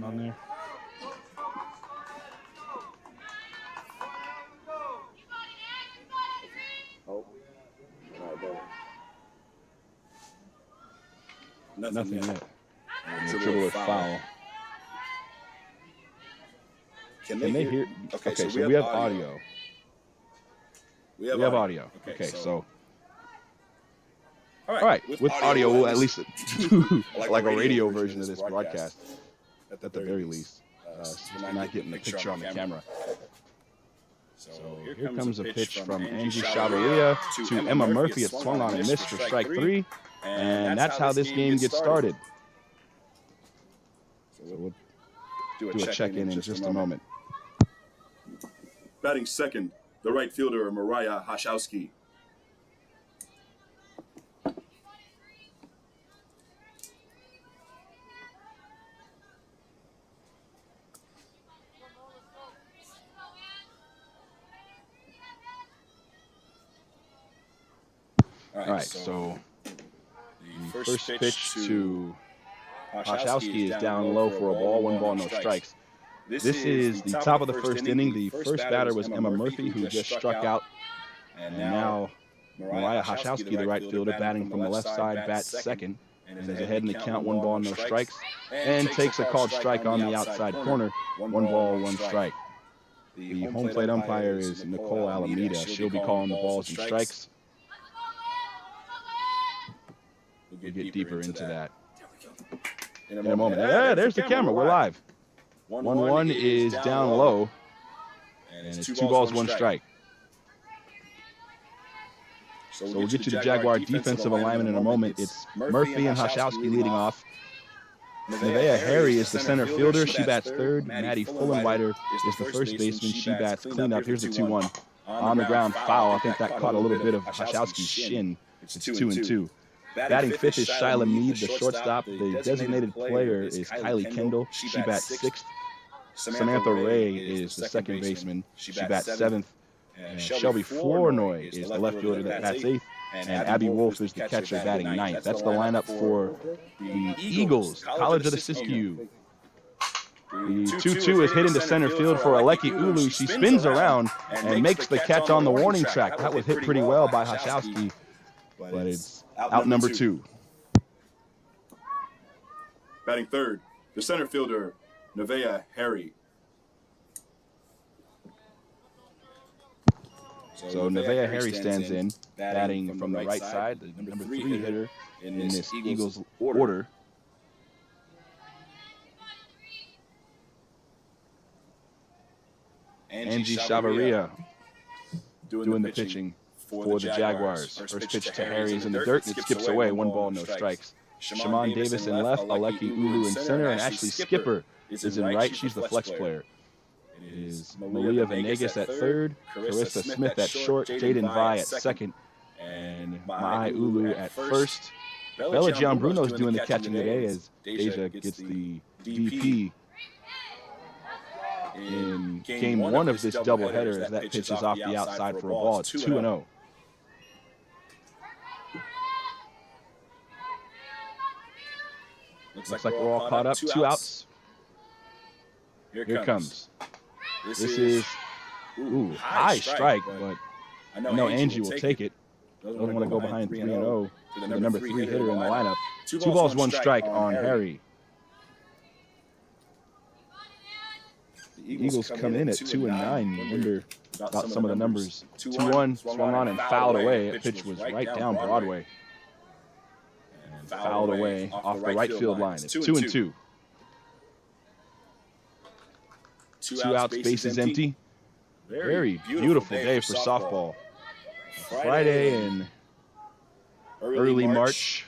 on there. Oh. Nothing yet. Dribble with foul. Can they hear? Okay, so we have audio. We have audio. Okay, so. All right, with audio, we'll at least do like a radio version of this broadcast, at the very least. We're not getting the picture on the camera. So here comes a pitch from Angie Chavaria to Emma Murphy. It's swung on and missed for strike 3, and that's how this game gets started. So we'll do a check-in in just a moment. Batting second, the right fielder, Mariah Hashowski. All right, so the first pitch to Hashowski is down low for a ball, 1 ball, no strikes. This is the top of the first inning. The first batter was Emma Murphy, who just struck out. And now Mariah Hashowski, the right fielder, batting from the left side, bats second. And is ahead in the count, 1 ball, no strikes. And takes a called strike on the outside corner, 1 ball, 1 strike. The home plate umpire is Nicole Alameda. She'll be calling the balls and strikes. We'll get deeper into that in a moment. Yeah, there's the camera. We're live. 1-1 is down low, and it's 2 balls, 1 strike. So we'll get to the Jaguar defensive alignment in a moment. It's Murphy and Hashowski leading off. Nevaeh Harry is the center fielder. She bats third. Maddie Fullenwider is the first baseman. She bats cleanup. Here's the 2-1. On the ground, foul. I think that caught a little bit of Hashowski's shin. It's 2-2. Batting fifth is Shyla Mead, the shortstop. The designated player is Kylie Kendall. She bats sixth. Samantha Ray is the second baseman. She bats seventh. And Shelby Flournoy is the left fielder that bats eighth. And Abby Wolf is the catcher batting ninth. That's the lineup for the Eagles, College of the Siskiyous. The 2-2 is hit into center field for Aleki Ulu. She spins around and makes the catch on the warning track. That was hit pretty well by Hashowski, but it's out number 2. Batting third, the center fielder, Nevaeh Harry. So Nevaeh Harry stands in, batting from the right side, the number 3 hitter in this Eagles order. Angie Chavaria doing the pitching for the Jaguars. First pitch to Harry is in the dirt, and it skips away. 1 ball, no strikes. Shamon Davis in left, Aleki Ulu in center, and Ashley Skipper is in right. She's the flex player. It is Malia Venegas at third, Carissa Smith at short, Jaden Vi at second, and Mai Ulu at first. Bella Gianbruno is doing the catching today as Deja gets the DP in game 1 of this doubleheader as that pitch is off the outside for a ball. It's 2-0. Looks like we're all caught up. 2 outs. Here it comes. This is high strike, but I know Angie will take it. Doesn't want to go behind 3-0 to the number 3 hitter in the lineup. 2 balls, 1 strike on Harry. The Eagles come in at 2-9. You wonder about some of the numbers. 2-1, swung on and fouled away. That pitch was right down Broadway. And fouled away off the right field line. It's 2-2. 2 outs, base is empty. Very beautiful day for softball. Friday in early March.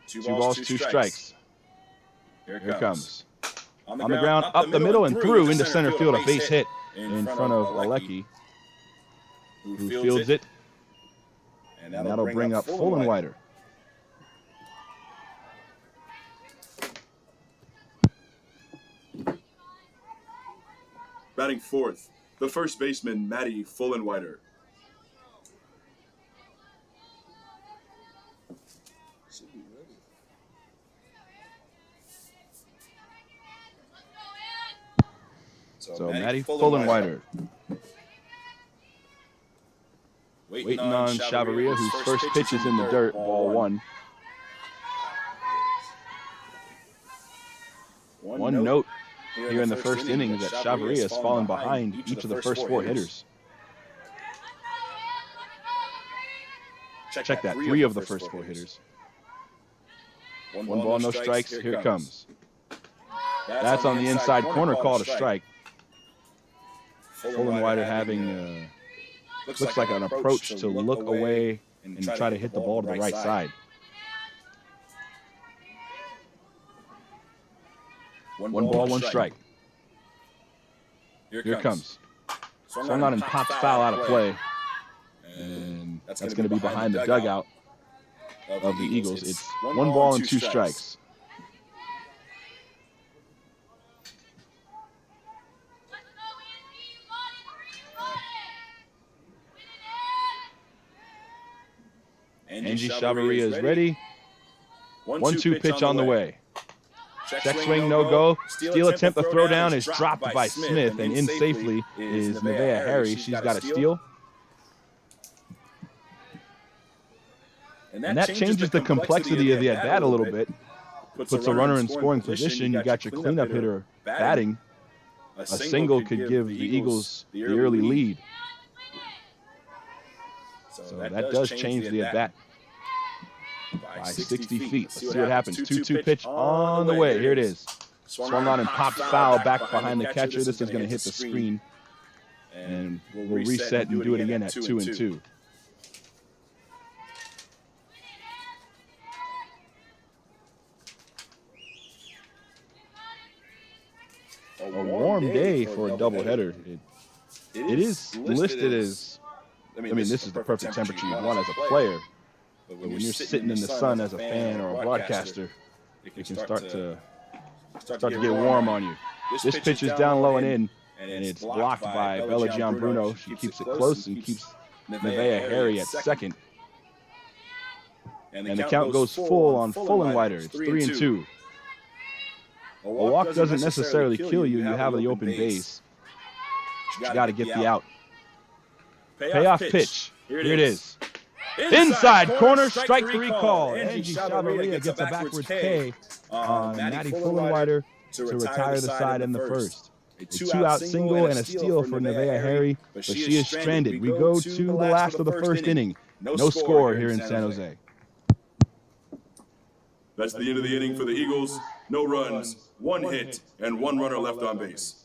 2 balls, 2 strikes. Here it comes. On the ground, up the middle and through into center field. A base hit in front of Aleki, who fields it. And that'll bring up Fullenwider. Batting fourth, the first baseman, Maddie Fullenwider. So Maddie full and wider. Waiting on Chavaria, whose first pitch is in the dirt, ball one. One note here in the first inning is that Chavaria has fallen behind each of the first four hitters. Check that, 3 of the first 4 hitters. One ball, no strikes, here it comes. That's on the inside corner, called a strike. Full and wider having, looks like an approach to look away and try to hit the ball to the right side. One ball, one strike. Here it comes. Swung on and popped foul out of play. And that's going to be behind the dugout of the Eagles. It's 1 ball and 2 strikes. Angie Chavaria is ready. 1-2 pitch on the way. Check swing, no go. Steal attempt, the throw down is dropped by Smith, and in safely is Nevaeh Harry. She's got a steal. And that changes the complexity of the at-bat a little bit. Puts a runner in scoring position. You got your cleanup hitter batting. A single could give the Eagles the early lead. So that does change the at-bat by 60 feet. Let's see what happens. 2-2 pitch on the way. Here it is. Swung on and popped foul back behind the catcher. This is going to hit the screen. And we'll reset and do it again at 2-2. A warm day for a doubleheader. It is listed as, I mean, this is the perfect temperature you want as a player. But when you're sitting in the sun as a fan or a broadcaster, it can start to get warm on you. This pitch is down low and in, and it's blocked by Bella Bruno. She keeps it close and keeps Nevaeh Harry at second. And the count goes full on full and wider. It's 3-2. A walk doesn't necessarily kill you. You have the open base. You got to get the out. Payoff pitch. Here it is. Inside corner, strike 3 call. Angie Chavaria gets a backwards K on Maddie full and wider to retire the side in the first. A 2-out single and a steal for Nevaeh Harry, but she is stranded. We go to the last of the first inning. No score here in San Jose. That's the end of the inning for the Eagles. No runs, 1 hit, and 1 runner left on base.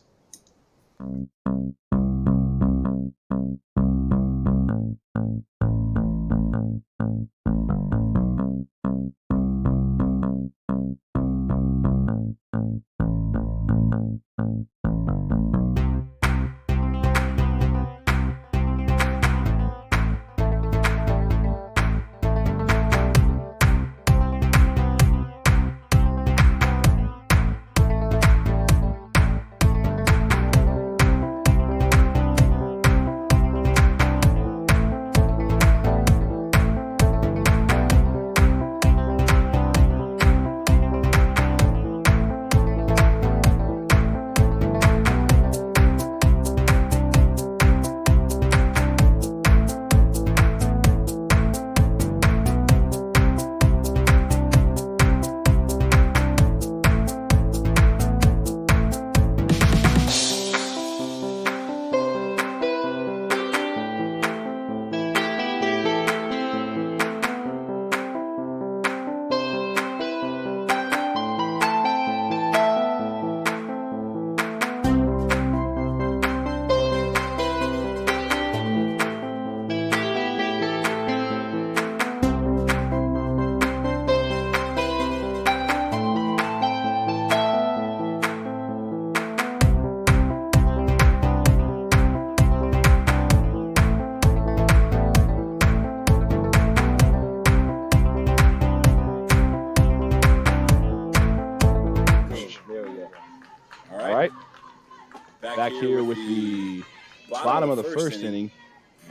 Back here with the bottom of the first inning,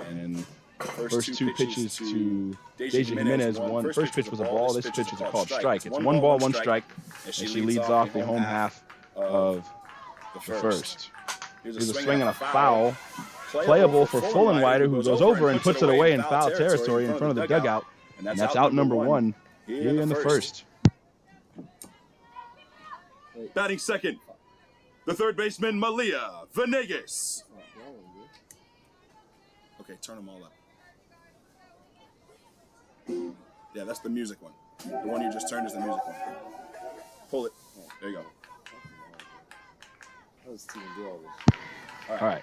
and first 2 pitches to Deja Jimenez. First pitch was a ball, this pitch is a called strike. It's 1 ball, 1 strike, and she leads off the home half of the first. Here's a swing and a foul. Playable for Fullenwider, who goes over and puts it away in foul territory in front of the dugout. And that's out number one here in the first. Batting second, the third baseman, Malia Venegas. Okay, turn them all up. Yeah, that's the music one. The one you just turned is the music one. Pull it. There you go. All right.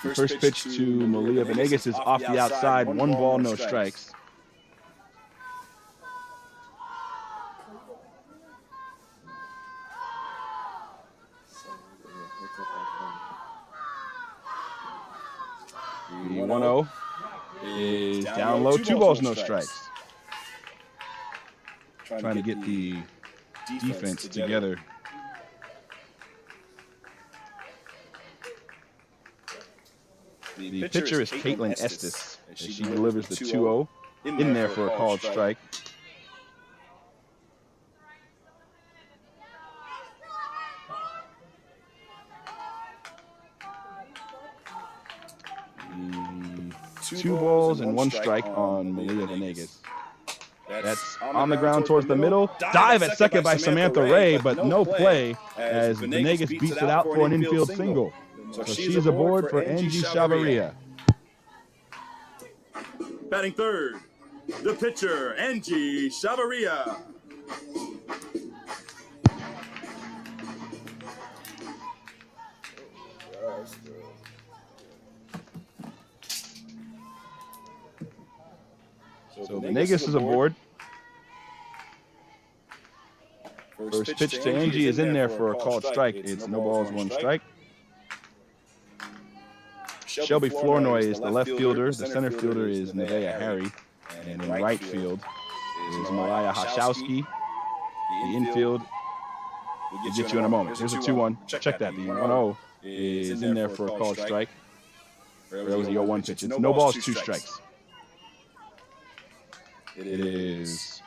The first pitch to Malia Venegas is off the outside. 1 ball, no strikes. The 1-0 is down low. 2 balls, no strikes. Trying to get the defense together. The pitcher is Caitlin Estes, as she delivers the 2-0 in there for a called strike. Two balls and 1 strike on Malia Venegas. That's on the ground towards the middle. Dive at second by Samantha Ray, but no play as Venegas beats it out for an infield single. So she's aboard for Angie Chavarria. Batting third, the pitcher, Angie Chavarria. So Venegas is aboard. First pitch to Angie is in there for a called strike. It's no balls, 1 strike. Shelby Flournoy is the left fielder. The center fielder is Nevaeh Harry. And in right field is Mariah Hashowski. The infield, we'll get you in a moment. Here's a 2-1. Check that. The 1-0 is in there for a called strike. That was the 0-1 pitch. It's no balls, 2 strikes. It is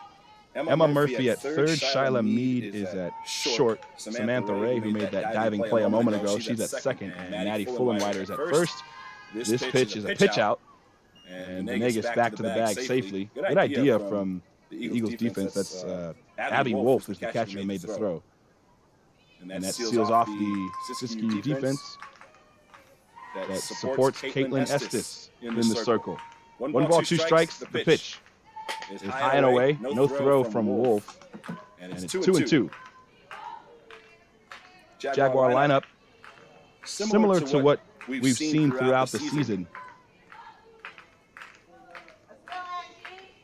Emma Murphy at third. Shyla Mead is at short. Samantha Ray, who made that diving play a moment ago, she's at second. And Maddie Fullenwider is at first. This pitch is a pitch out. And Venegas back to the bag safely. Good idea from the Eagles defense. That's Abby Wolf is the catcher who made the throw. And that seals off the Siskiyous defense that supports Caitlin Estes in the circle. 1 ball, 2 strikes. The pitch is high and away. No throw from Wolf. And it's 2-2. Jaguar lineup, similar to what we've seen throughout the season.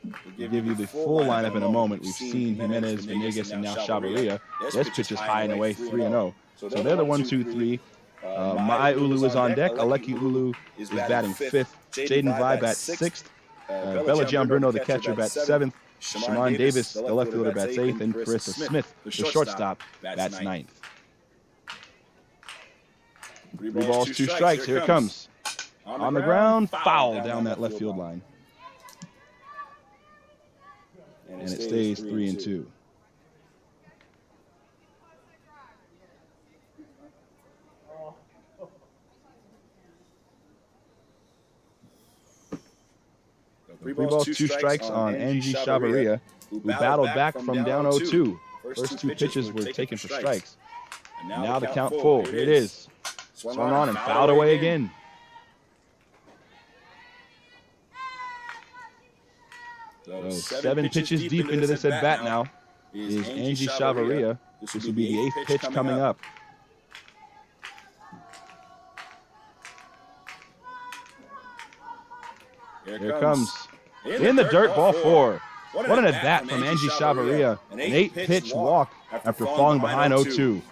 We'll give you the full lineup in a moment. We've seen Jimenez, Venegas, and now Chavarria. This pitch is high and away, 3-0. So they're the 1-2-3. Mai Ulu is on deck. Aleki Ulu is batting 5th. Jaden Vibe at 6th. Bella Gianbruno, the catcher, bats 7th. Shaman Davis, the left fielder, bats 8th. And Carissa Smith, the shortstop, bats 9th. 3 balls, 2 strikes. Here it comes. On the ground, foul down that left field line. And it stays 3-2. Three balls, 2 strikes on Angie Chavarria, who battled back from down 0-2. First 2 pitches were taken for strikes. And now the count full. Here it is. Swung on and fouled away again. So 7 pitches deep into this at-bat now is Angie Chavarria. This will be the 8th pitch coming up. Here it comes. In the dirt, ball 4. What an at-bat from Angie Chavarria. An 8-pitch walk after falling behind 0-2.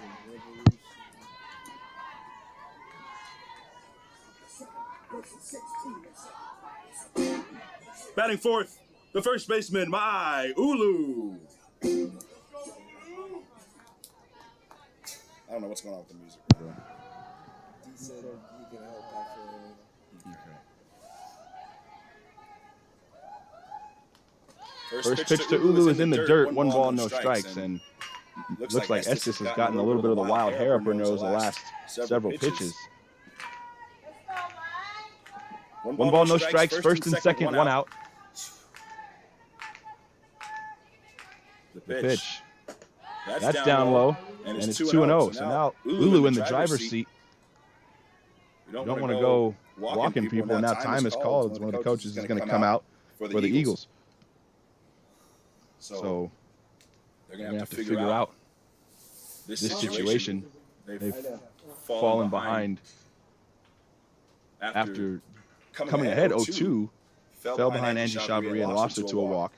Batting 4th, the first baseman, Mai Ulu. I don't know what's going on with the music, bro. First pitch to Ulu is in the dirt. 1 ball, no strikes. And Looks like Estes has gotten a little bit of the wild hair up her nose the last several pitches. One ball, no strikes. First and second, one out. The The pitch. That's down low, and it's 2-0. So now Ulu in the driver's seat. You You don't want to go walking people, and now time is called. It's one of the coaches is going to come out for the Eagles. So they're going to have to figure out this situation. They've fallen behind after coming ahead 0-2, fell behind Angie Chavaria and lost it to a walk.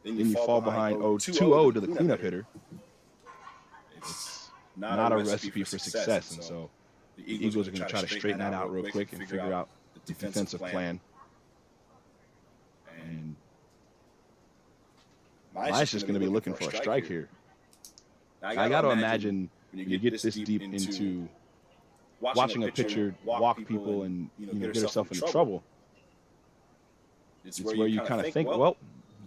Then you fall behind 2-0 to the cleanup hitter. It's not a recipe for success, and so the Eagles are going to try to straighten that out real quick and figure out the defensive plan. And Mine's just going to be looking for a strike here. I got to imagine when you get this deep into watching a pitcher walk people and get herself into trouble, it's where you kind of think, well,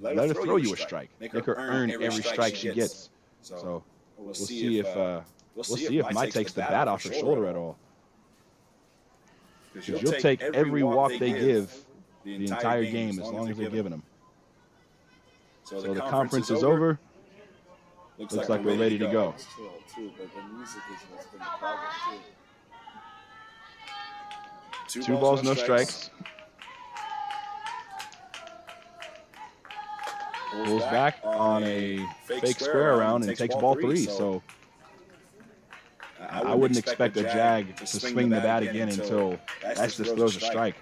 let her throw you a strike. Make her earn every strike she gets. So we'll see if Mike takes the bat off her shoulder at all. Because you'll take every walk they give the entire game as long as they're giving them. So the conference is over. Looks like we're ready to go. Two balls, no strikes. Pulls back on a fake square around and takes ball 3. So I wouldn't expect a Jag to swing the bat again until Estes throws a strike.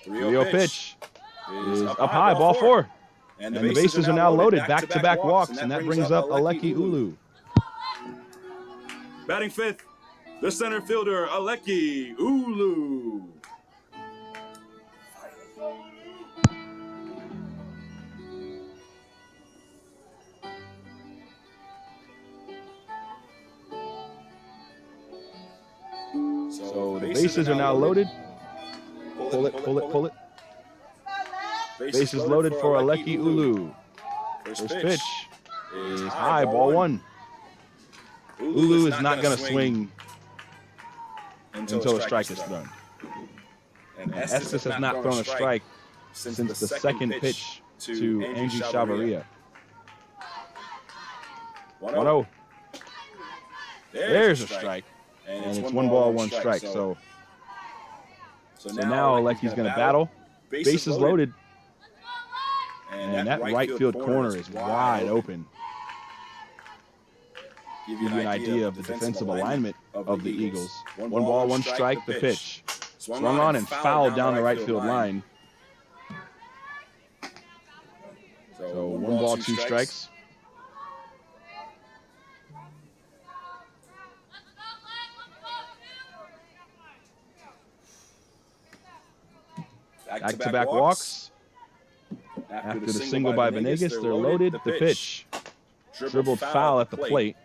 3-0 pitch is up high, ball 4. And the bases are now loaded, back-to-back walks, and that brings up Aleki Ulu. Batting fifth, the center fielder, Aleki Ulu. So the bases are now loaded. Pull it. Bases loaded for Aleki Ulu. First pitch is high, ball 1. Ulu is not going to swing until a strike is thrown. And Estes has not thrown a strike since the second pitch to Angie Chavaria. 1-0. There's a strike. And it's 1 ball, 1 strike. So now Aleki's going to battle. Bases loaded. And that right field corner is wide open. Give you an idea of the defensive alignment of the Eagles. 1 ball, 1 strike, the pitch. Swung on and fouled down the right field line. So 1 ball, 2 strikes. Back-to-back walks. After the single by Venegas, they're loaded. The pitch. Dribbled foul at the plate.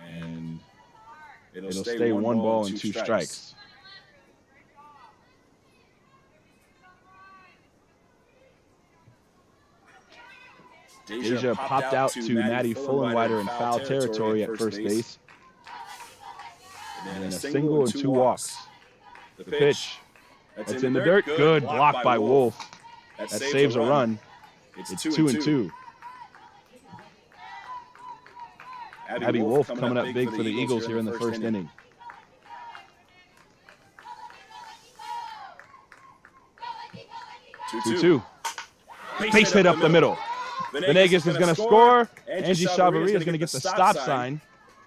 And it'll stay 1 ball and 2 strikes. Deja popped out to Maddie Fullenwider in foul territory at first base. And then a single and 2 walks. The pitch. That's in the dirt. Good block by Wolf. That saves a run. It's 2-2. Abby Wolf coming up big for the Eagles here in the first inning. Two. Base hit up the middle. Venegas is going to score. Angie Chavaria is going to get the stop sign.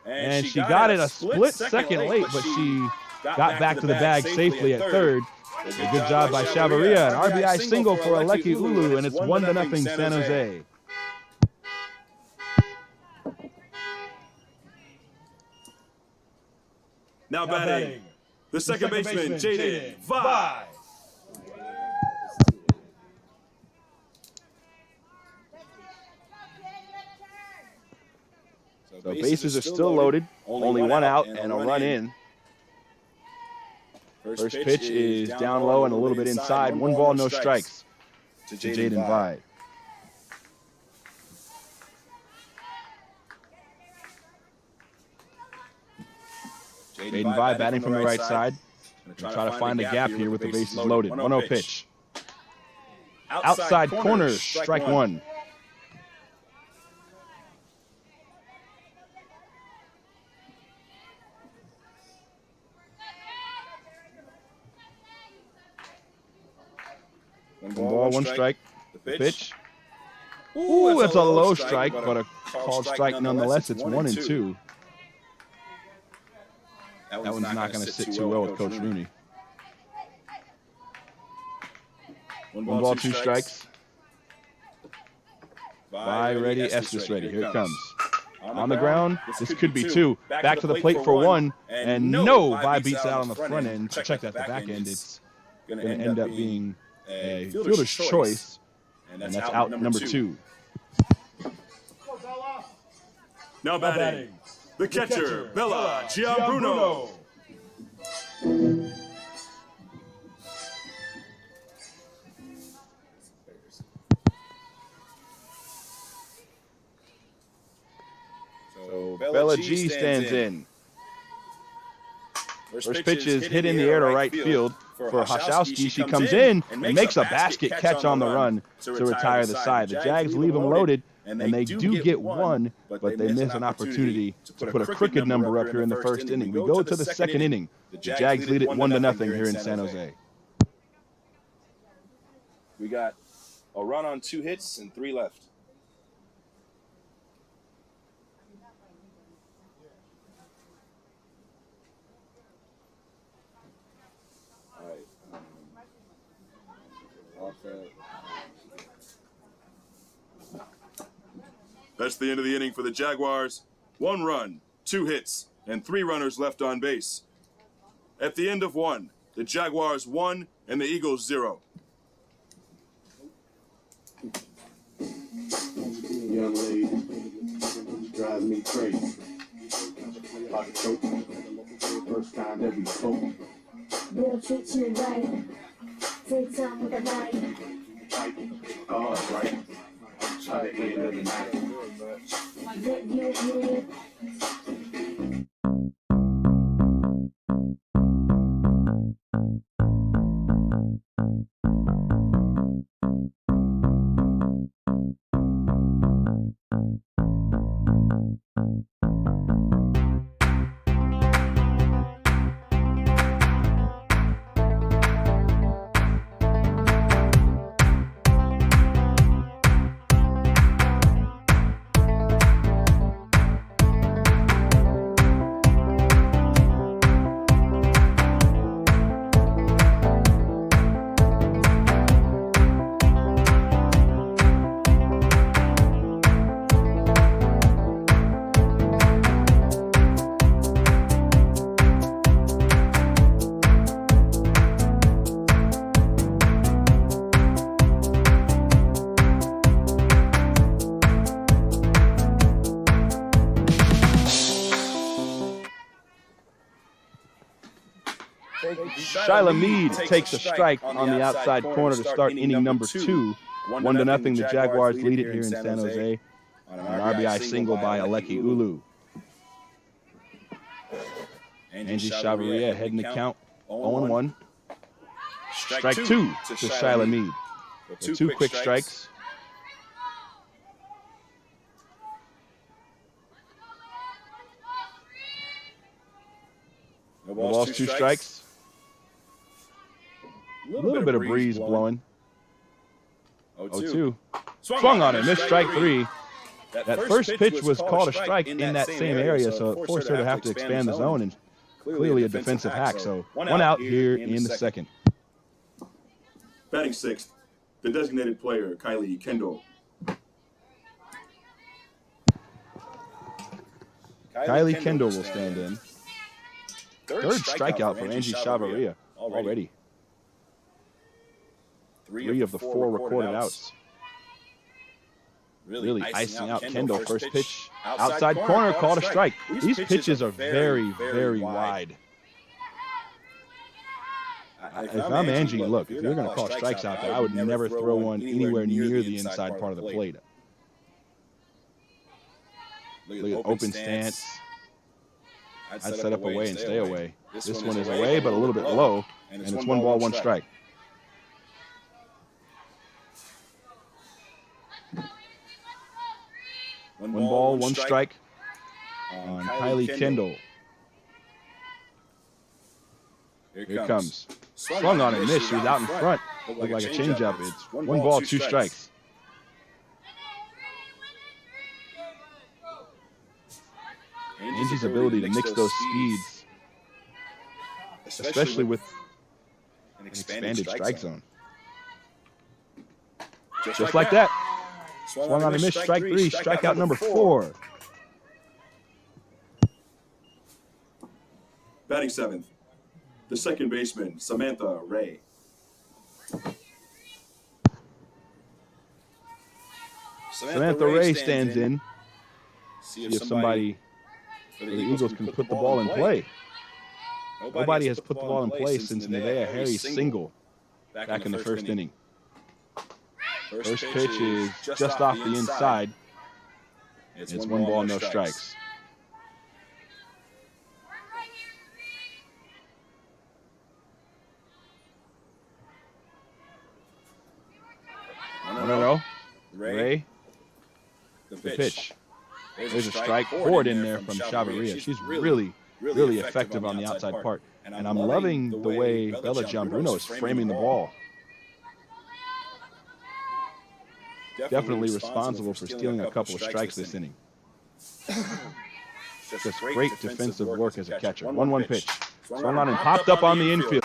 And she got it a split second late, but she got back to the bag safely at third. A good job by Chavaria. An RBI single for Aleki Ulu, and it's 1-0 San Jose. Now batting, the second baseman, Jaden Vi. So bases are still loaded. Only 1 out and a run in. First pitch is down low and a little bit inside. 1 ball, no strikes. to Jaden Vi. Jaden Vi batting from the right side. Try to find a gap here with the bases loaded. 1-0 pitch. Outside corner, strike one. One ball, one strike. The pitch. Ooh, that's a low strike, but a called strike nonetheless. It's 1-2. That one's not going to sit too well with Coach Rooney. One ball, two strikes. Vi ready, Estes ready. Here it comes. On the ground, this could be two. Back to the plate for one, and no, Vi beats out on the front end. Check at the back end. It's going to end up being a fielder's choice, and that's out number two. Now batting, the catcher, Bella Gianbruno. So Bella G stands in. First pitch is hit in the air to right field for Hashowski. She comes in and makes a basket catch on the run to retire the side. The Jags leave them loaded, and they do get one, but they miss an opportunity to put a crooked number up here in the first inning. We go to the second inning. The Jags lead it 1-0 here in San Jose. We got a run on 2 hits and 3 left. That's the end of the inning for the Jaguars. 1 run, 2 hits, and 3 runners left on base. At the end of 1, the Jaguars 1 and the Eagles 0. Young lady drives me crazy. Like a choke. First time that we spoke. They'll treat you right. Take time with the night. Oh, right. Try the end of the night. Shyla Mead takes a strike on the outside corner to start inning number 2. 1-0, the Jaguars lead it here in San Jose on an RBI single by Aleki Ulu. Angie Chavaria heading the count 0-1. Strike 2 to Shyla Mead. 2 quick strikes. No balls, 2 strikes. A little bit of breeze blowing. 0-2. Swung on it, missed strike 3. That first pitch was called a strike in that same area, so it forced her to have to expand the zone, and clearly a defensive hack. So 1 out here in the second. Batting 6th, the designated player, Kylie Kendall. Kylie Kendall will stand in. Third strikeout for Angie Chavaria already. 3 of the 4 recorded outs. Really icing out Kendall. First pitch, outside corner, called a strike. These pitches are very, very wide. If I'm Angie, look, if you're going to call strikes out there, I would never throw one anywhere near the inside part of the plate. Look at open stance. I'd set up away and stay away. This one is away, but a little bit low, and it's 1 ball, 1 strike. One ball, 1 strike on Kylie Kendall. Here it comes. Swung on and missed. She was out in front. Looked like a changeup. It's 1 ball, 2 strikes. Angie's ability to mix those speeds, especially with an expanded strike zone. Just like that. Swung on and missed. Strike 3. Strikeout number 4. Batting 7th, the second baseman, Samantha Ray. Samantha Ray stands in. See if somebody for the Eagles can put the ball in play. Nobody has put the ball in play since Nevaeh Harry's single back in the first inning. First pitch is just off the inside. It's 1 ball, no strikes. No. Ray. The pitch. There's a strike forward in there from Chavarria. She's really effective on the outside part. And I'm loving the way Bella Gianbruno is framing the ball. Definitely responsible for stealing a couple of strikes this inning. Just great defensive work as a catcher. 1-1 pitch. Swung on and popped up on the infield.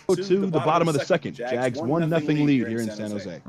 To the bottom of the second. Jags 1-0 lead here in San Jose.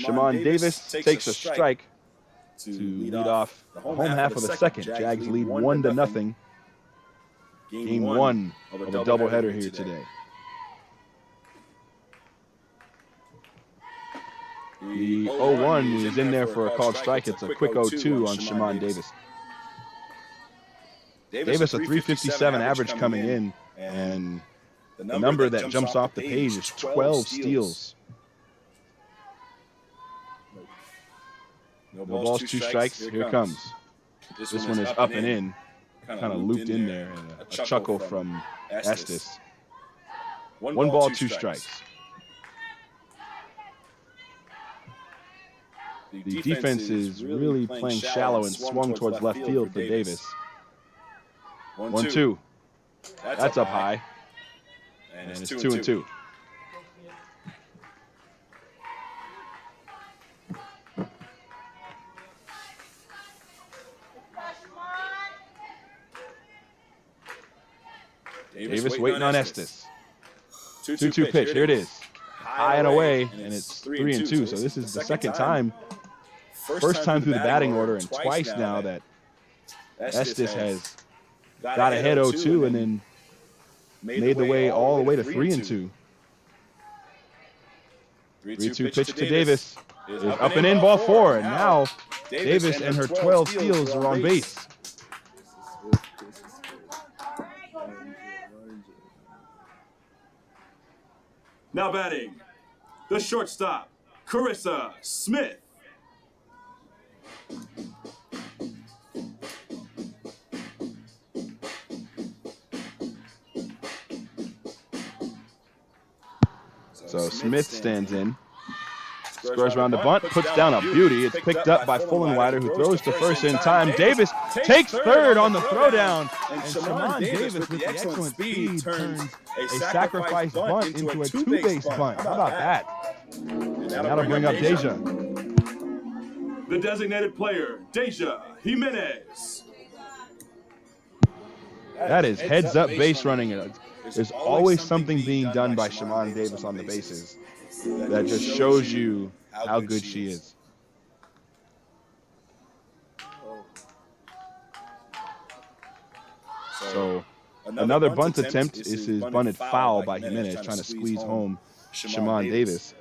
Shimon Davis takes a strike to lead off the home half of the second. Jags lead 1-0. Game 1 of a doubleheader here today. The 0-1 is in there for a called strike. It's a quick 0-2 on Shimon Davis. Davis, a 357 average coming in, and the number that jumps off the page is 12 steals. No balls, 2 strikes. Here it comes. This one is up and in. Kind of looped in there. And a chuckle from Estes. 1 ball, 2 strikes. The defense is really playing shallow and swung towards left field for Davis. 1-2. That's up high. And it's 2-2. Davis waiting on Estes. 2-2 pitch. Here it is. High and away, and it's 3-2. So this is the second time, first time through the batting order, and twice now that Estes has got ahead 0-2 and then made the way all the way to 3-2. 3-2 pitch to Davis is up and in, ball 4, and now Davis and her 12 steals are on base. Now batting, the shortstop, Carissa Smith. So Smith stands in, squares around the bunt, puts down a beauty. It's picked up by Fullenwider, who throws to first in time. Davis takes third on the throwdown, and Shimon Davis, with the excellent speed, turns a sacrifice bunt into a two-base bunt. How about that? And that'll bring up Deja. The designated player, Deja Jimenez. That is heads-up base running. There's always something being done by Shimon Davis on the bases that just shows you how good she is. So another bunt attempt is bunted foul by Jimenez, trying to squeeze home Shimon Davis.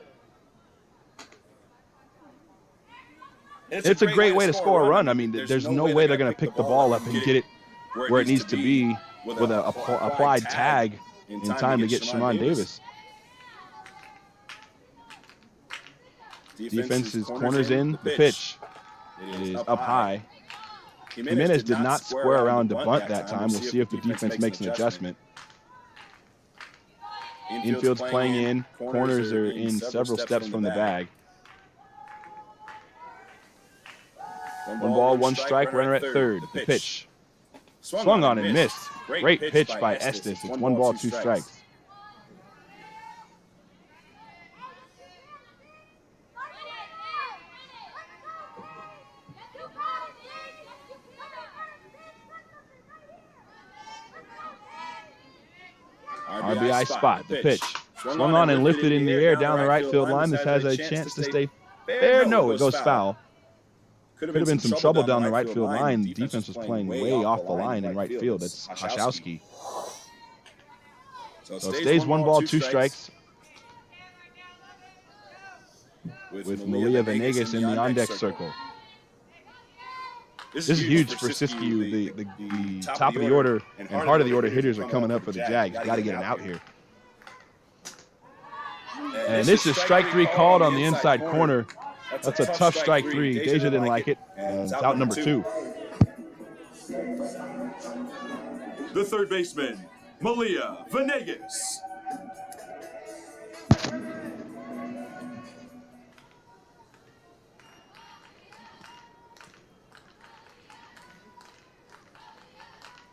It's a great way to score a run. I mean, there's no way they're going to pick the ball up and get it where it needs to be with an applied tag in time to get Shimon Davis. Defense is corners in, the pitch is up high. Jimenez did not square around to bunt that time. We'll see if the defense makes an adjustment. Infield's playing in, corners are in several steps from the bag. 1 ball, 1 strike, runner at third. The pitch swung on and missed. Great pitch by Estes. It's 1 ball, 2 strikes. RBI spot. The pitch swung on and lifted in the air down the right field line. This has a chance to stay fair. No, it goes foul. Could have been some trouble down the right field line. The defense was playing way off the line in right field. That's Hashowski. So it stays 1 ball, 2 strikes. With Malia Venegas in the on-deck circle. This is huge for Siskiyous. The top of the order and heart of the order hitters are coming up for the Jags. Got to get an out here. And this is strike 3 called on the inside corner. That's a tough strike 3. Deja didn't like it, and it's out number 2. The third baseman, Malia Venegas.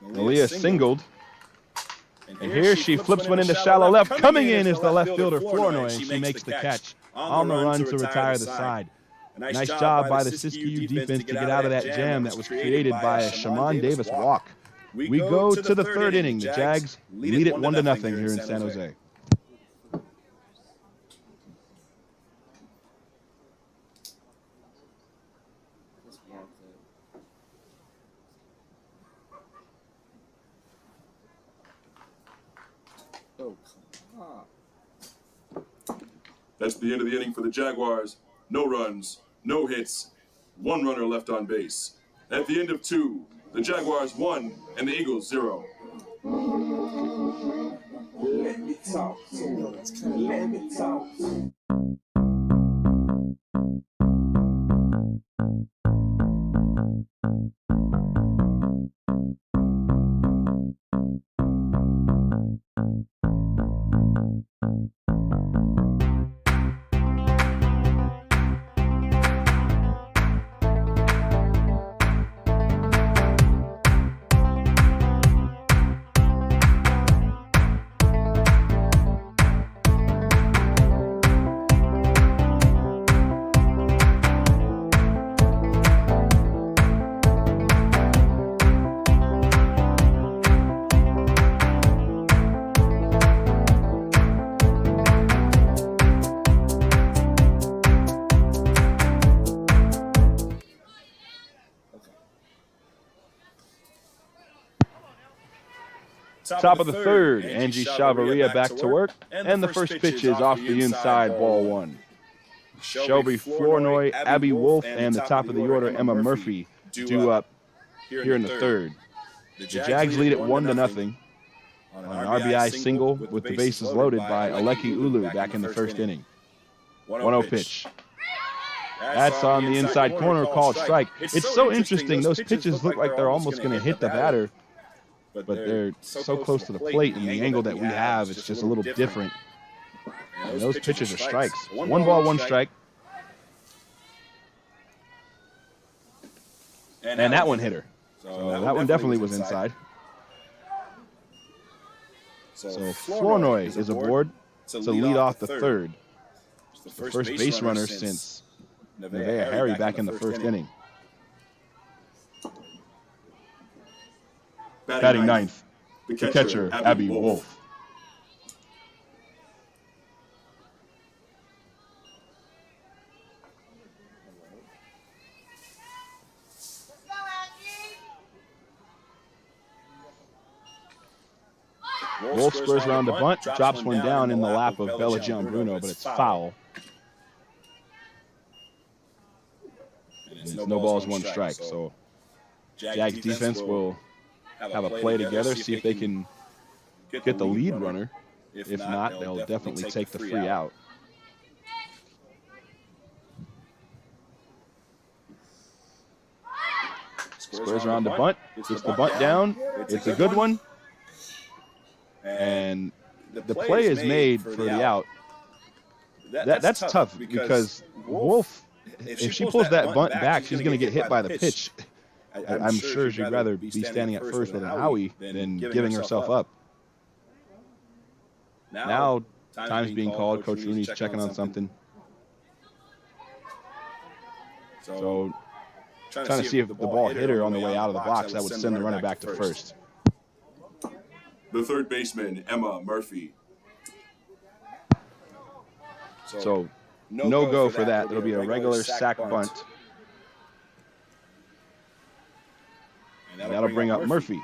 Malia singled. And here she flips one into shallow left. Coming in is the left fielder, Flournoy, and she makes the catch on the run to retire the side. Nice job by the Siskiyous defense to get out of that jam that was created by a Shimon Davis walk. We go to the third inning. The Jags lead it 1-0 here in San Jose. That's the end of the inning for the Jaguars. No runs, no hits, 1 runner left on base. At the end of 2, the Jaguars 1 and the Eagles 0. Let me talk. Let me talk. Top of the third, Angie Chavaria back to work, and the first pitch is off the inside, ball one. Shelby Flournoy, Abby Wolf, and the top of the order, Emma Murphy, due up here in the third. The Jags lead it 1-0 on an RBI single with the bases loaded by Aleki Ulu back in the first inning. 1-0 pitch. That's on the inside corner, called strike. It's so interesting. Those pitches look like they're almost going to hit the batter, but they're so close to the plate, and the angle that we have is just a little different. And those pitches are strikes. 1 ball, 1 strike. And that one hit her. So that one definitely was inside. So Flournoy is aboard to lead off the third. The first base runner since Nevaeh Harry back in the first inning. Batting ninth, the catcher, Abby Wolf. Wolf squares around the bunt, drops one down in the lap of Bella Gianbruno, but it's foul. It's no balls, 1 strike. So Jags defense will have a play together, see if they can get the lead runner. If not, they'll definitely take the free out. Squares around the bunt, gets the bunt down. It's a good one. And the play is made for the out. That's tough because Wolf, if she pulls that bunt back, she's going to get hit by the pitch. I'm sure she'd rather be standing at first with an owie than giving herself up. Now, time's being called. Coach Rooney's checking on something. So, trying to see if the ball hit her on the way out of the box, that would send the runner back to first. The third baseman, Emma Murphy. So no go for that. There'll be a regular sack bunt. And that'll bring up Murphy.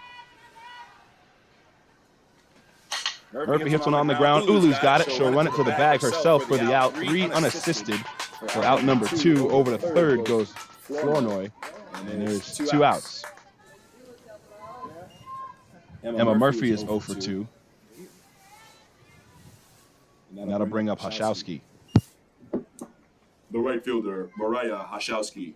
Murphy hits one on the ground. Ulu's got it. She'll run it to the bag herself for the out. 3 unassisted. For out number 2. Over to third goes Flournoy. And there's 2 outs. Emma Murphy is 0 for 2. And that'll bring up Hashowski. The right fielder, Mariah Hashowski.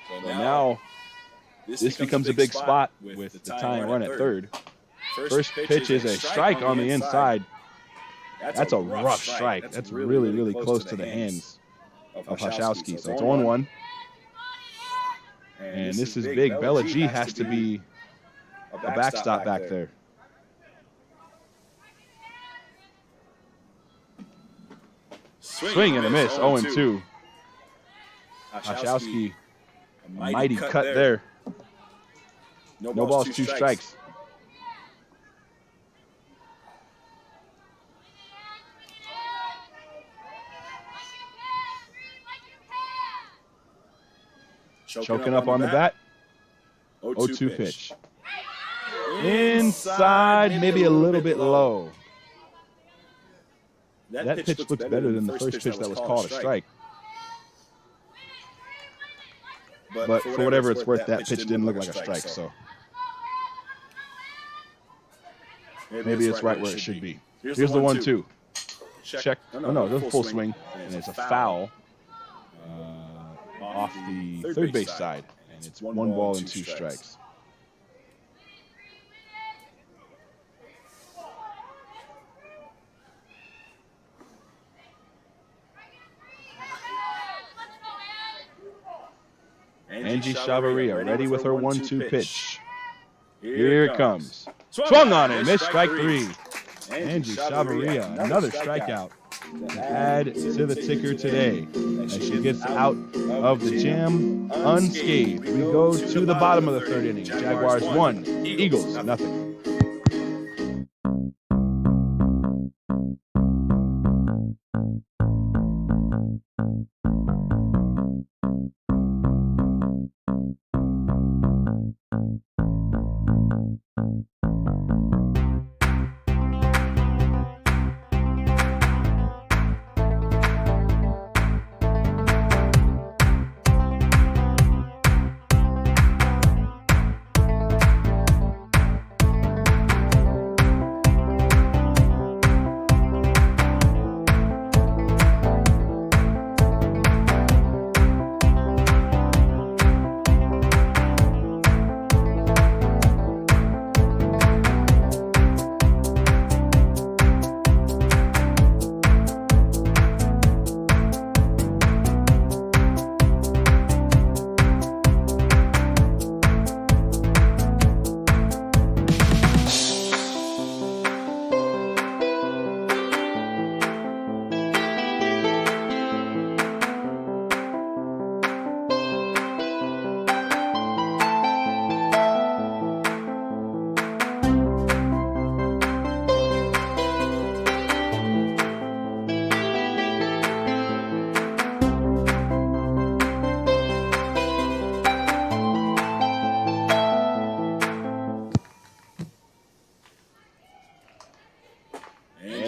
So now this becomes a big spot with the tying run at third. First pitch is a strike on the inside. That's a rough strike. That's really, really close to the hands of Hashowski. So it's 1-1. And this is big. Bella G has to be a backstop back there. Swing and a miss, 0-2. Hashowski, a mighty cut there. No balls, 2 strikes. Choking up on the bat. 0-2 pitch. Inside, maybe a little bit low. That pitch looks better than the first pitch that was called a strike. But for whatever it's worth, that pitch didn't look like a strike, so maybe it's right where it should be. Here's the 1-2. Check. Oh, no, there's a full swing, and it's a foul. Off the third base side, and it's 1 ball and 2 strikes. Angie Chavaria ready with her 1-2 pitch. Here it comes. Swung on it, missed, strike 3. Angie Chavaria, another strikeout to add to the ticker today as she gets out of the jam unscathed. We go to the bottom of the third inning. Jaguars 1, Eagles nothing.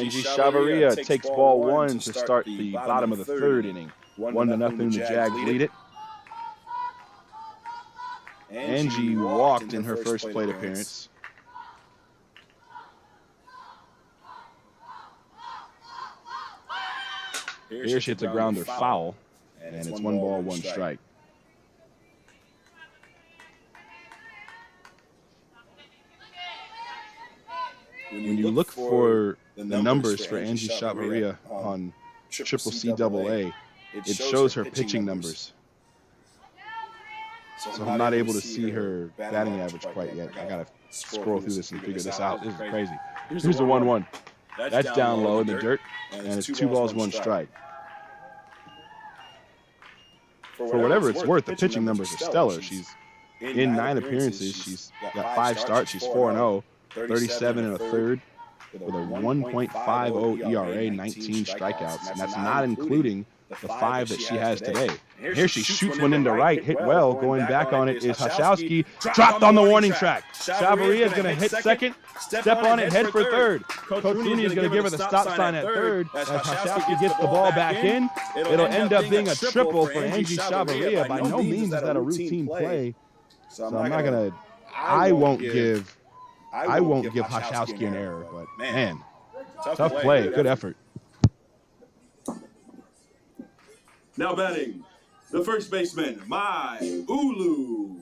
Angie Chavarria takes ball 1 to start the bottom of the 3rd inning. 1-0, the Jags lead it. Angie walked in her first plate appearance. Here she hits a grounder foul, and it's 1 ball, 1 strike. When you look for the numbers for Angie Chavarria on CCCAA, it shows her pitching numbers. So I'm not able to see her batting average quite yet. I gotta scroll through this and figure this out. This is crazy. Here's the 1-1. That's down low in the dirt, and it's 2 balls, 1 strike. For whatever it's worth, the pitching numbers are stellar. She's in 9 appearances. She's got 5 starts. She's 4-0, 37 1/3 with a 1.50 ERA, 19 strikeouts, and that's not including the 5 that she has today. Here she shoots one into right, hit well. Going back on it is Hashowski, dropped on the warning track. Chavarria is going to hit second, step on it, head for third. Coach Rooney is going to give her the stop sign at third. As Hashowski gets the ball back in, it'll end up being a triple for Angie Chavarria. By no means is that a routine play. So I'm not going to, I won't give Hashowski an error, but man, tough play, good effort. Now batting, the first baseman, My Ulu.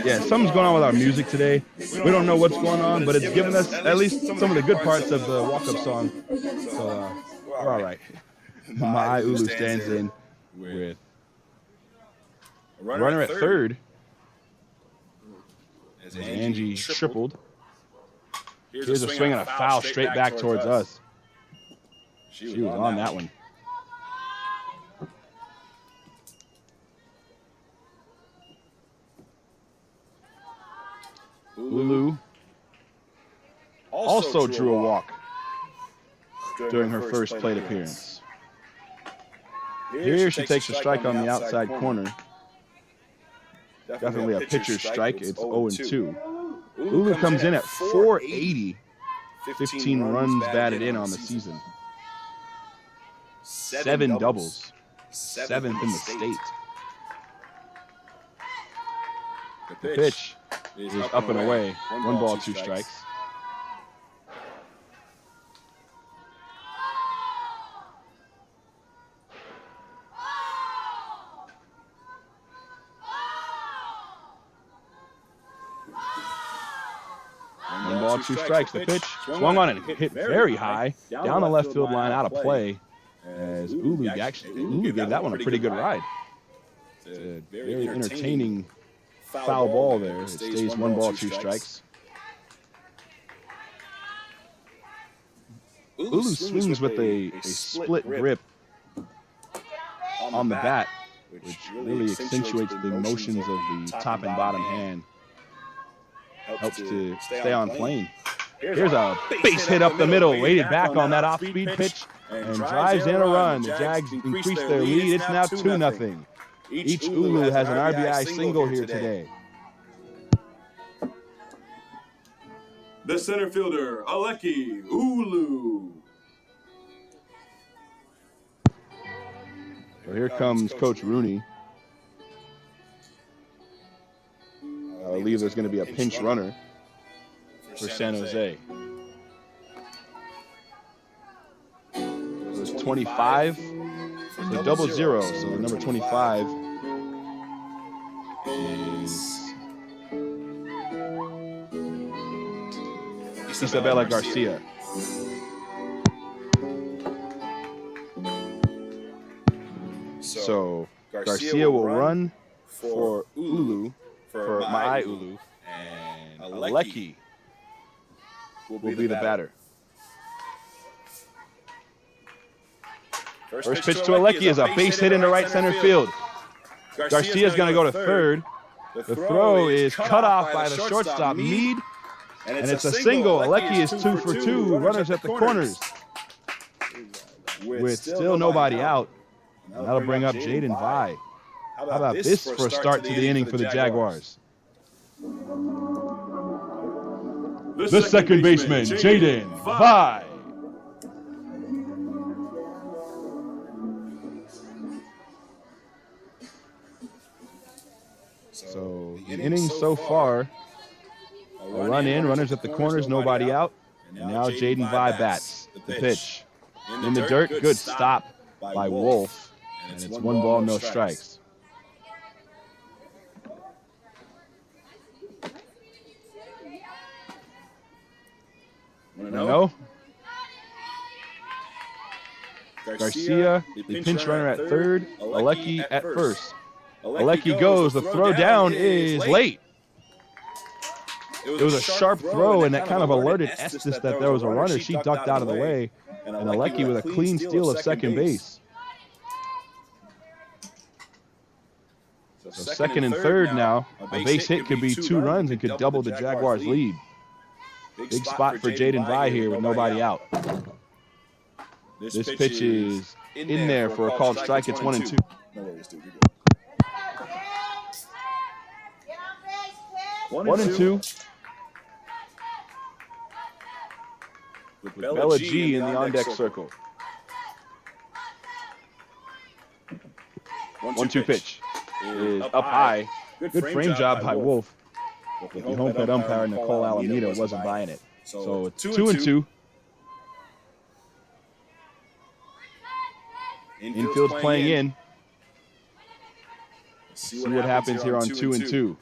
Yeah, something's going on with our music today. We don't know what's going on, but it's giving us at least some of the good parts of the walk-up song. So we're all right. My Ulu stands in with a runner at third as Angie tripled. Here's a swing and a foul straight back towards us. She was on that one. Ulu also drew a walk during her first plate appearance. Here she takes a strike on the outside corner. Definitely a pitcher's strike. It's 0-2. Ulu comes in at 480. 15 runs batted in on the season. 7 doubles. 7th in the state. The pitch is up and away. 1 ball, 2 strikes. One ball, 2 strikes. The pitch swung on and hit very high down the left field line, out of play. As Ulu gave that one a pretty good ride. It's a very entertaining foul ball there. It stays 1 ball, 2 strikes. Ulu swings with a split grip on the bat, which really accentuates the motions of the top and bottom hand. Helps to stay on plane. Here's a base hit up the middle, weighted back on that off-speed pitch, and drives in a run. The Jags increase their lead. It's now 2-0. Each Ulu has an RBI single here today. The center fielder, Aleki Ulu. So here comes Coach Rooney. I believe there's going to be a pinch runner for San Jose. It was 25. So double zero. So the number 25 is Isabella Garcia. So Garcia will run for Ulu, for My Ulu, and Aleki will be the batter. First pitch to Alecki is a base hit into right center field. Garcia's going to go to third. The throw is cut off by the shortstop, Meade, and it's a single. Alecki is 2 for 2. Runners at the corners with still nobody out. And that'll bring up Jaden Vi. How about this for a start to the inning for the Jaguars? The second baseman, Jaden Vi. So the inning so far, a run in, runners at the corners, nobody out. And now Jaden Vi bats. The pitch. In the dirt, good stop by Wolf. And it's 1 ball, no strikes. No. Garcia, the pinch runner at third, Alecki at first. Alecki goes, the throw down is late. It was a sharp throw, and that kind of alerted Estes that there was a runner. She ducked out of the way, and Alecki with a clean steal of second base. So second and third now, a base hit could be 2 runs and could double the Jaguars' lead. Big spot for Jaden Vi here with nobody out. This pitch is in there for a called strike. It's 1-2. One and two. With Bella G in the on-deck circle. 1-2 pitch is up high. Good frame job by Wolf. But the home plate umpire, Nicole Alameda, wasn't buying it. So it's 2-2. Infield's playing in. See what happens here on 2-2.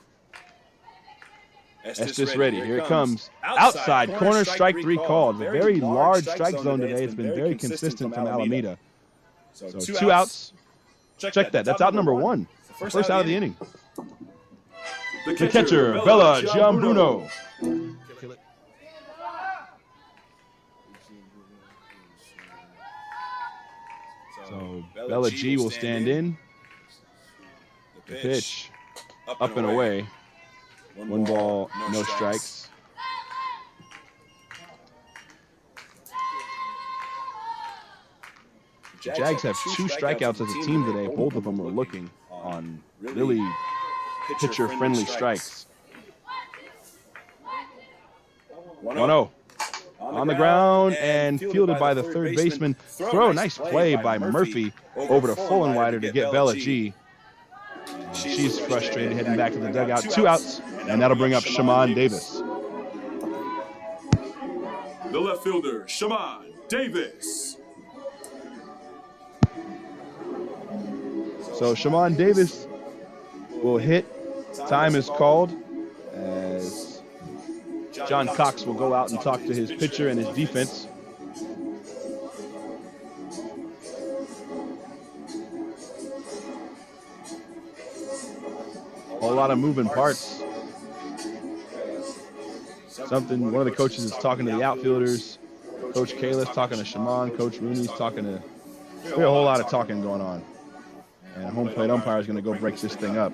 Estes ready. Here it comes. Outside corner, strike 3 called. A very large strike zone today. It's been very consistent from Alameda. So 2 outs. Check that. That's out number 1. First out of the inning. The catcher, Bella Giambruno. So Bella G will stand in. The pitch up and away. 1 ball, no strikes. The Jags have 2 strikeouts as a team today. Both of them were looking on really pitcher-friendly strikes. 1-0. On the ground and fielded by the third baseman. Throw, nice play by Murphy over to Fullenwider to get Bella G. She's frustrated, heading back to the dugout. 2 outs, and that'll bring up Shaman Davis. The left fielder, Shaman Davis. So Shaman Davis will hit. Time is called as John Cox will go out and talk to his pitcher and his defense. A lot of moving parts. One of the coaches is talking to the outfielders. Coach Kalish talking to Shaman. Coach Rooney's talking to. There's a whole lot of talking going on. And a home plate umpire is going to go break this thing up.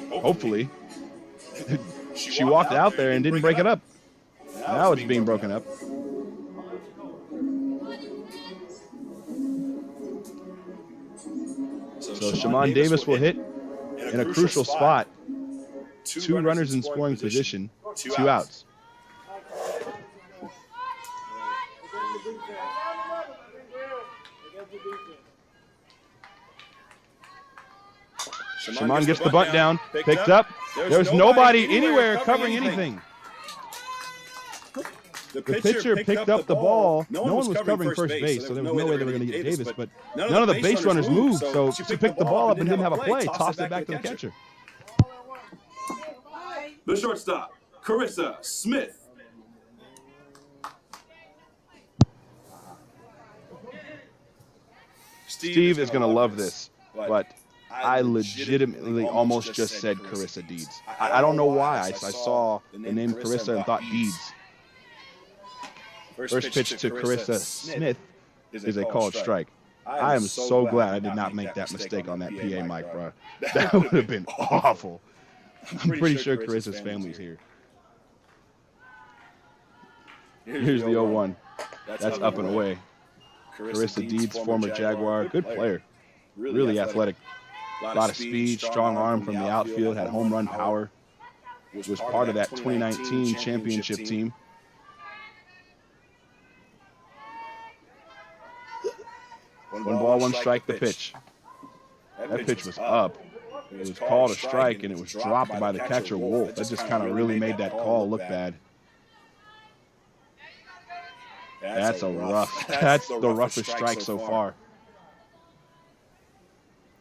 Hopefully. She walked out there and didn't break it up. Now it's being broken up. So Shaman Davis will hit in a crucial spot. 2 runners in scoring position, 2 outs. Shaman gets the bunt down, picked up. There's nobody anywhere covering anything. The pitcher picked up the ball. No one was covering first base, so there was no way they were going to get Davis. But none of the base runners moved, so she picked the ball up and didn't have a play. Tossed it back to the catcher. The shortstop, Carissa Smith. Steve is going to love this, but I legitimately almost just said Carissa Deeds. I don't know why. I saw the name Carissa and thought Deeds. First pitch to Carissa Smith is a called strike. I am so glad I did not make that mistake on that PA mic, bro. That would have been awful. I'm pretty sure Carissa's family's here. Here's the 0-1. That's up and away. Carissa Deeds, former Jaguar, good player. Really athletic. A lot of speed, strong arm from the outfield, had home run power. Was part of that 2019 championship team. One ball, one strike, the pitch. That pitch was up. It was called a strike, and it was dropped by the catcher, Wolf. That just kind of really made that call look bad. That's the roughest strike so far.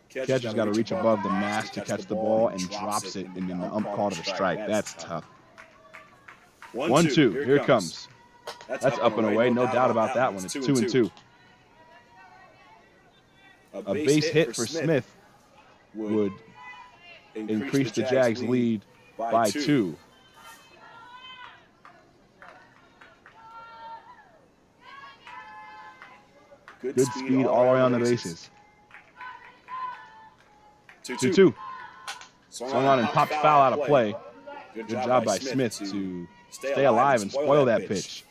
Catcher's got to reach above the mask to catch the ball and drops it, and then the ump called it a strike. That's tough. 1-2. Here it comes. That's up and away. No doubt about that one. It's 2-2. A base hit for Smith would increase the Jags' lead by 2. Good speed all around the bases. 2-2. Swung on and popped foul out of play. Good job by Smith to stay alive and spoil that pitch.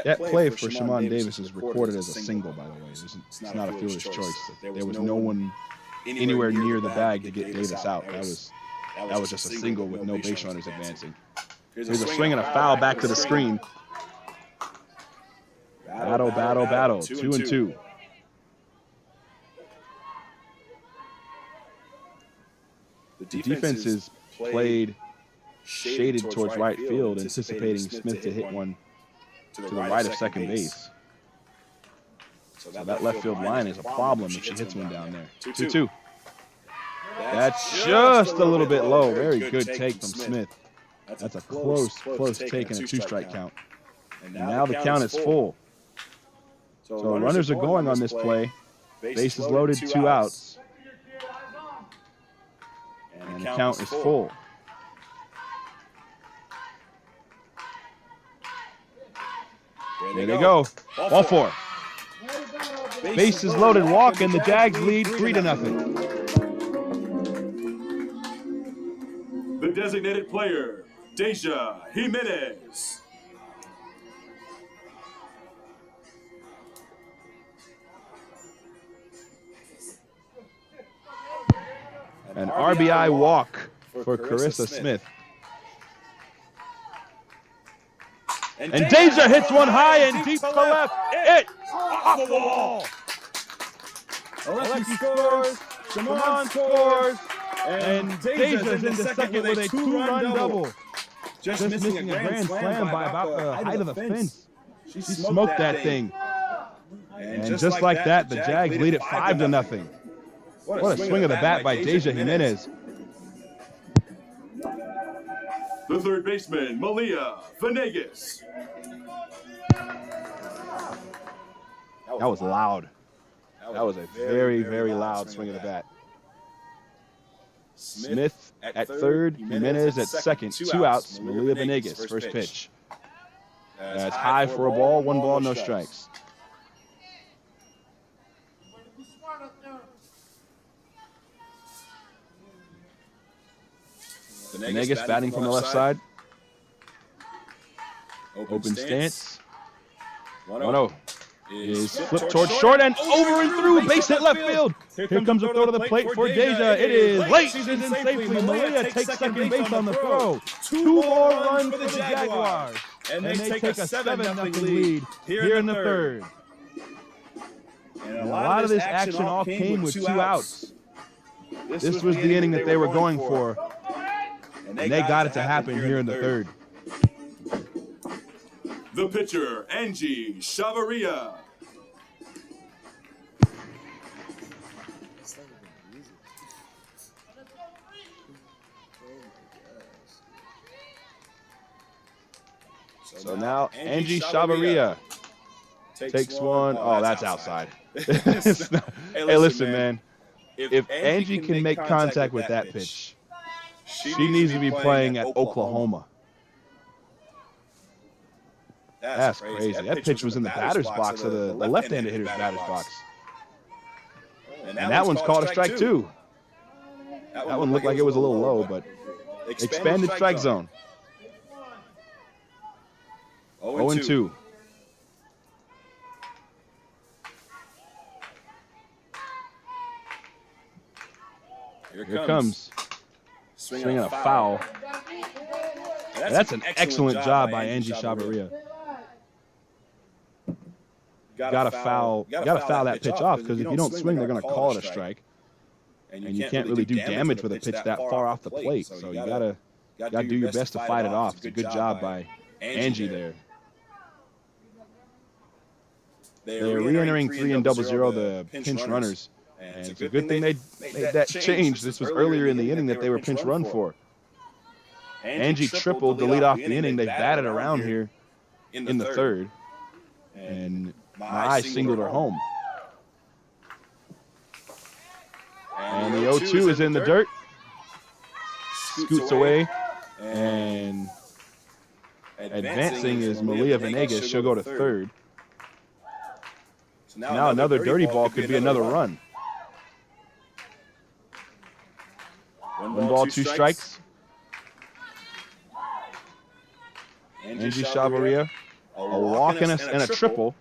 That play for Shimon Davis is recorded as a single, by the way. It's not a fielder's choice. There was no one anywhere near the bag to get Davis out. That was just a single with no base runners advancing. Here's a swing and a foul back to the screen. Battle. 2-2. The defense is played shaded towards right field, anticipating Smith to hit one to the right of second base. So that left field line is a problem if she hits one down there. 2-2. That's just a little bit low. Very good take from Smith. That's a close take and a 2-strike count. And now the count is full. So runners are going on this play. Bases loaded, 2 outs. And the count is full. There they go. Ball 4. Bases loaded, walk, and the Jags lead 3-0. The designated player, Deja Jimenez. An RBI walk for Carissa Smith. And Deja hits one high and deep to left. It's off the wall. Alexi scores. Shimon scores. And Deja's in the second with a 2-run double. Just missing a grand slam by about the height of the fence. She smoked that thing. And just like that, the Jags lead it 5-0. What a swing of the bat by Deja Jimenez. The third baseman, Malia Venegas. That was loud. That was a very, very loud swing of the bat. Smith at third, Jimenez at second, 2 outs. Malia Venegas, first pitch. That's high for a ball, 1 ball, no strikes. Venegas batting from the left side. Open stance. 1-0. Is flipped towards short and over and through. Base hit left field. Here comes a throw to the plate for Deja. It is late. She's in safely. Malia takes second base on the throw. 2 more runs for the Jaguars. And they take a 7-0 lead here in the third. And a lot of this action all came with 2 outs. This was the inning that they were going for. And they got it to happen here in the third. The pitcher, Angie Chavarria. So now Angie Chavarria takes one. Oh, that's outside. Hey, listen, man. If Angie can make contact with that pitch, she needs to be playing at Oklahoma. That's crazy. That pitch was in the batter's box, of the left-handed hitter's batter's box. And that one's called a strike, too. That one looked like it was a little low, but expanded strike zone. 0-2. Here comes. Swinging a foul. That's an excellent job by Angie Chavarria. Gotta foul that pitch off, because if you don't swing, they're gonna call it a strike. And you can't really do damage with a pitch that far off the plate. So you gotta do your best to fight it off. It's a good job by Angie there. They're re-entering 3-0, the pinch runners. And it's a good thing they made that change. This was earlier in the inning that they were pinch run for. Angie tripled to lead off the inning. They batted around here in the third. And my singled her home. And the 0-2 is in the dirt. Scoots away. And advancing is Malia Venegas. She'll go to third. So now another dirty ball could be another run. 1 ball, 2 strikes. Angie Chavarria, a walk and a triple.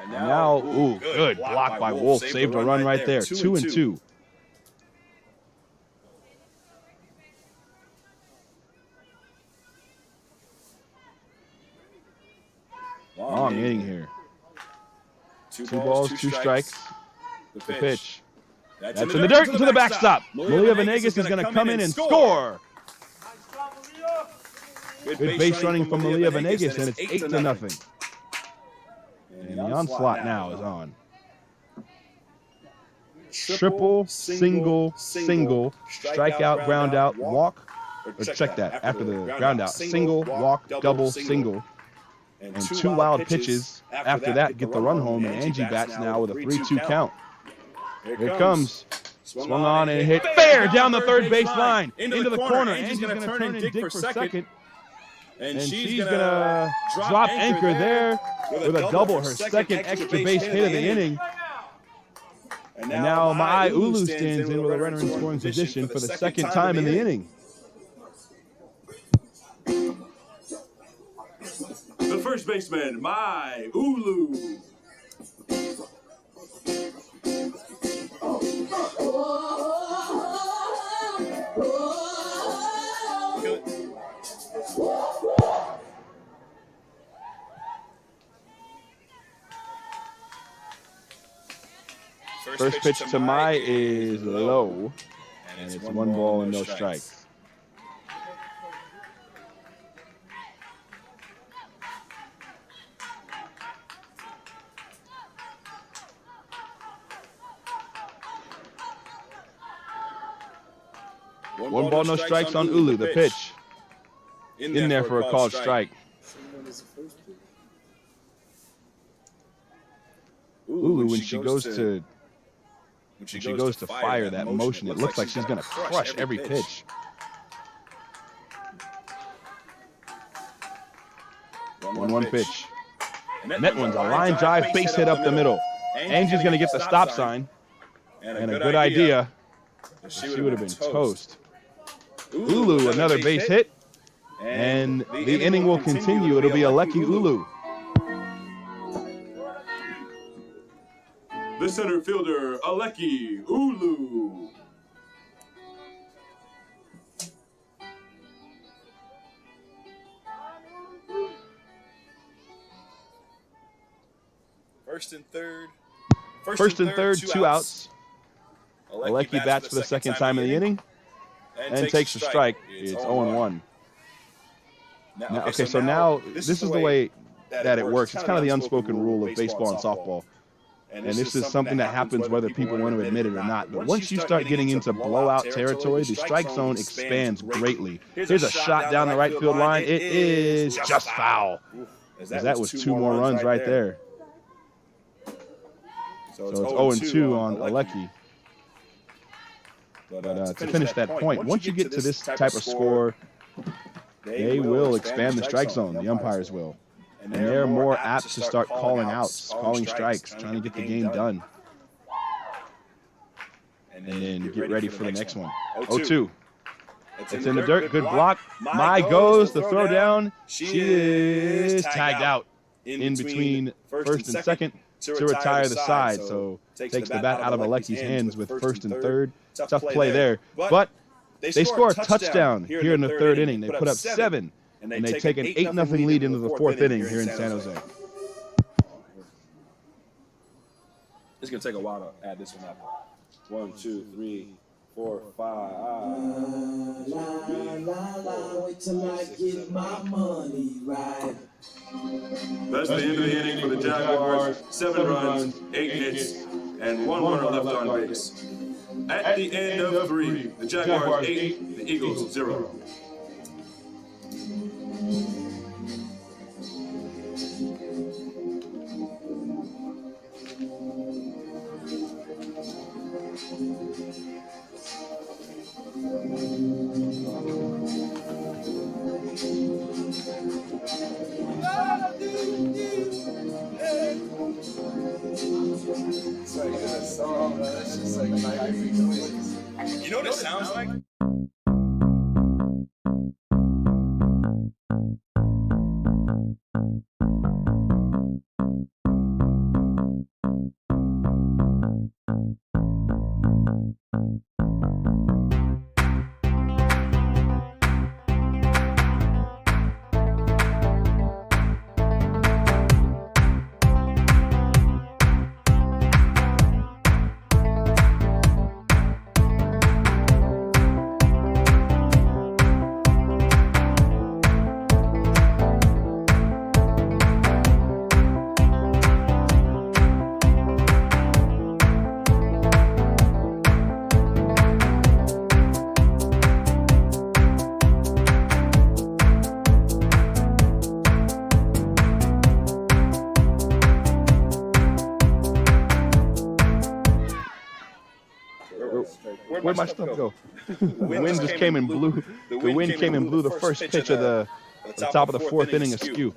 And now, ooh, good block by Wolf. Saved a run right there. 2-2. Long inning here. 2 balls, 2 strikes. The pitch. That's in the dirt and to the backstop. Malia Venegas is going to come in and score. Good base running from Malia Venegas, and it's 8-0. And the onslaught now is on. Triple, single, strikeout, ground out, walk. Or check that after the ground out. Single, walk, double, single. And 2 wild pitches after that get the run home, and Angie bats now with a 3-2 count. Here it comes. Swung on and hit fair down the third base line. Into the corner. Angie's going to turn and dig for second. And she's going to drop anchor there with a double, her second extra base hit of the inning. And now Mai Ulu stands in with a runner in scoring position for the second time in the inning. The first baseman, Mai Ulu. First pitch to Mai is low, and it's 1 ball and no strikes. One ball, no strikes on Ulu, the pitch. In there for a called strike. Ulu, when she goes to fire that motion, it looks like she's going to crush every pitch. One pitch. And that one's a line drive base hit up the middle. Angie's going to get the stop sign. And a good idea. She would have been toast. Ulu, another base hit. And the inning will continue. It'll be Aleki Ulu. The center fielder, Aleki Ulu. First and third. First and third, 2 outs. Aleki bats for the second time in the inning and takes a strike. It's 0-1. Now, okay, so now this is the way that it works. It's kind of the unspoken rule of baseball and softball. And this is something that happens whether people want to admit it or not. But once you start getting into blowout territory, the strike zone expands greatly. Here's a shot down the right field line. It is just foul. As that was 2 more runs right there. So it's 0-2 on Alecki. But to finish that point, once you get to this type of score, they will expand the strike zone. The umpires will. And they're more apt to start calling outs, calling strikes, trying to get the game done. And then get ready for the next one. 0-2. It's in the dirt. Good block. Mai goes the throw down. She is tagged out in between first and second to retire the side. So takes the bat out of Alecki's hands with first and third. Tough play there. But they score a touchdown here in the 3rd inning. They put up 7. And they take an 8-0 lead into the 4th inning here in San Jose. It's going to take a while to add this one up. 1, 2, 3, 4, 5. Wait till I get my money right. That's the end of the inning for the Jaguars. 7 runs, 8 hits, and 1 runner left on base. At the end of 3, the Jaguars 8, the Eagles 0. It's like a song, it's just like You know what it sounds like? Where'd my stuff go? The wind just came and blew. The wind came and blew the first pitch of the top of the 4th inning askew.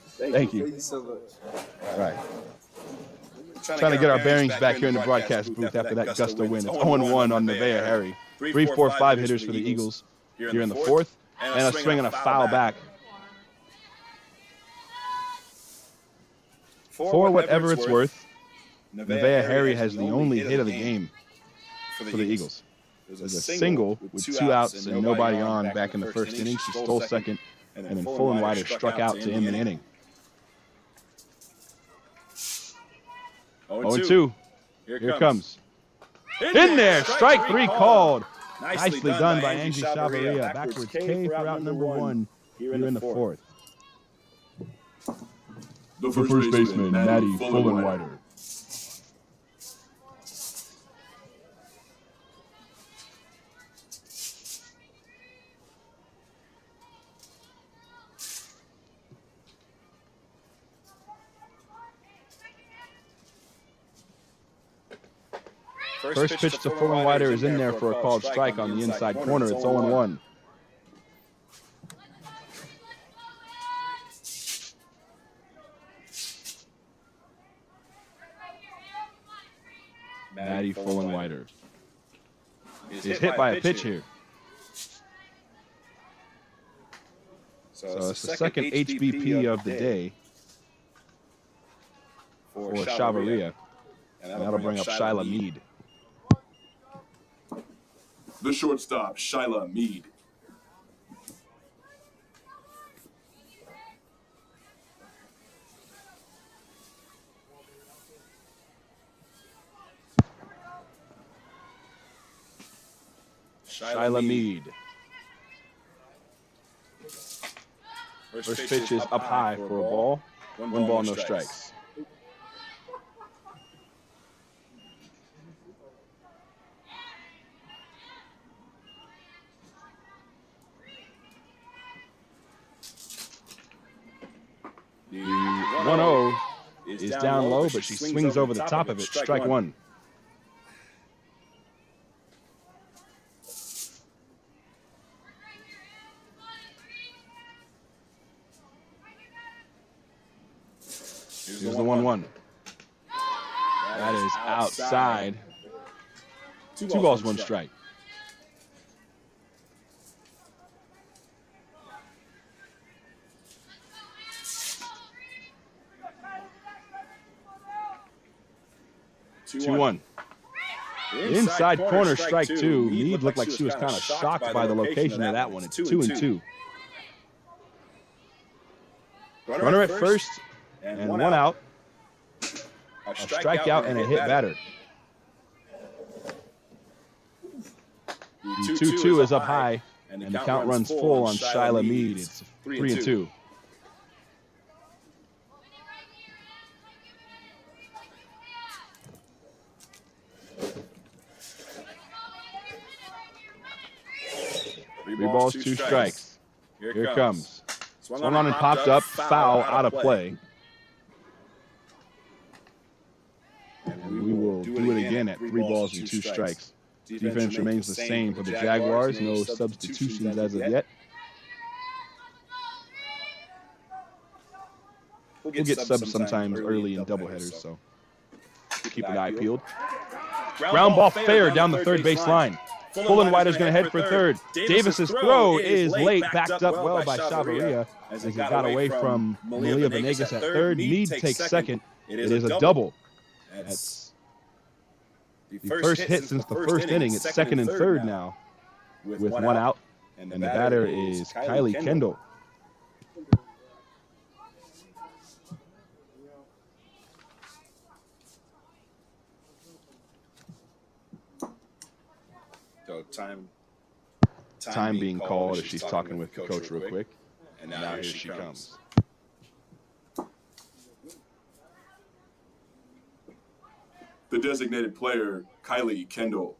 Thank you. Thank you so much. All right. Trying to get our bearings back here in the broadcast booth after that gust of wind. It's 0-1 on Nevaeh Harry. 3, 4, 5 hitters for the Eagles here in the 4th, and a swing and a foul back. For whatever it's worth, Nevaeh Harry has the only hit of the game for the Eagles. There's a single with 2 outs and nobody on back in the 1st inning. She stole second, and then Fullenwider struck out to end the inning. 0-2. Here it comes. In there, strike 3 called. Nicely done by Angie Chavarria. Backwards K for out number 1 here in the 4th. The first baseman, Maddie Fullenwider. First pitch to Fullenwider is in there for a called strike on the inside corner. It's 0-1. Maddie Fullenwider is hit by a pitch here. So it's the second HBP of the day for Chavarria, and that'll bring up Shyla Mead. The shortstop, Shyla Mead. Shyla Mead. First pitch is up high for a ball. 1 ball, no strikes. The 1-0 is down low, but she swings over the top of it. Strike one. Here's the 1-1. That is outside. 2 balls, 1 strike. Two one. Inside corner, strike 2. Meade looked like she was kind of shocked by the location of that one. It's 2-2. Runner at first and 1 out. A strikeout and a hit batter. The 2-2 is up high, and the count runs full on Shyla Meade. It's 3-2. Three balls, 2 strikes. Here it comes. Swung on and popped up, foul, out of play. And we will do it again at 3 balls and 2 strikes. Defense remains the same for the Jaguars. No substitutions as of yet. We'll get subs sometimes early in doubleheaders, so keep an eye peeled. Ground ball fair down the third base line. Fullenweider's going to head for third. Davis's throw is late, backed up well by Chavarria as he got away from Malia Venegas at third. Meade takes second. It is a double. That's the first hit since the first inning. It's second and third now with 1 out. And the batter is Kylie Kendall. So Time being called as she's talking with the coach real quick. And now here she comes. The designated player, Kylie Kendall.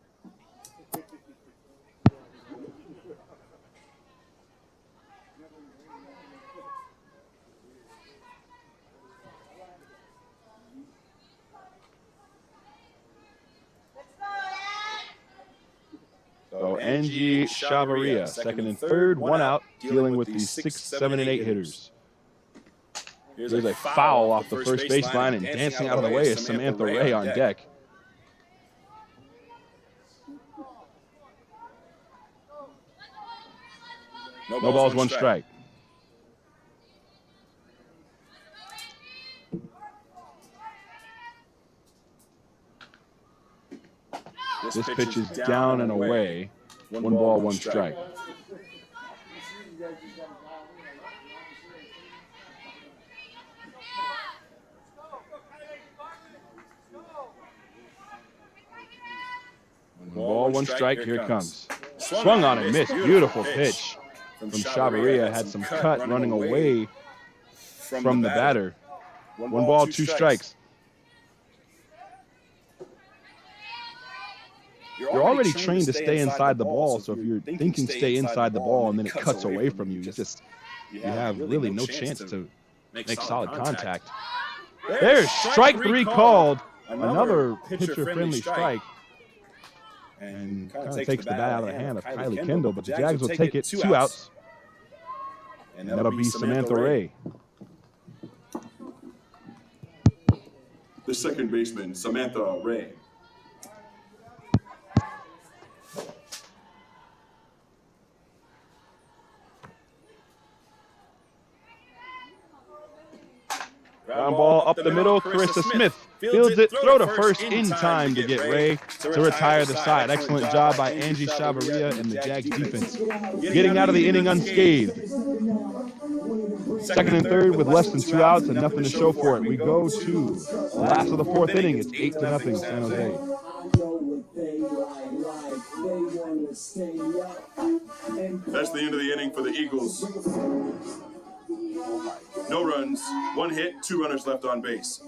So Angie Chavarria, second and third, 1 out, dealing with the 6, 7, and 8 hitters. Here's a foul off the first baseline, and dancing out of the way is Samantha Ray on deck. No balls, 1 strike. This pitch is down and away. 1 ball, 1 strike. Ball, 1 strike. Here it comes. Swung on and missed. Beautiful pitch from Chavarria. Had some cut running away from the batter. 1 ball, 2 strikes. You're already trained to stay inside the ball, so if you're thinking stay inside the ball and then it cuts away from you, you have really no chance to make solid contact. There's strike 3 called. Another pitcher-friendly strike. And kind of takes the bat out of the hand of Kylie Kendall, but the Jags will take it. 2 outs. And that'll be Samantha Ray. The second baseman, Samantha Ray. Ground ball up the middle. Carissa Smith fields it. Throw to first in time to get Ray to retire the side. Excellent job by Angie Chavarria and the Jags defense, getting out of the inning unscathed. Second and third with less than 2 outs and nothing to show for it. We go to the last of the 4th inning. It's 8-0 San Jose. That's the end of the inning for the Eagles. No runs, 1 hit, 2 runners left on base.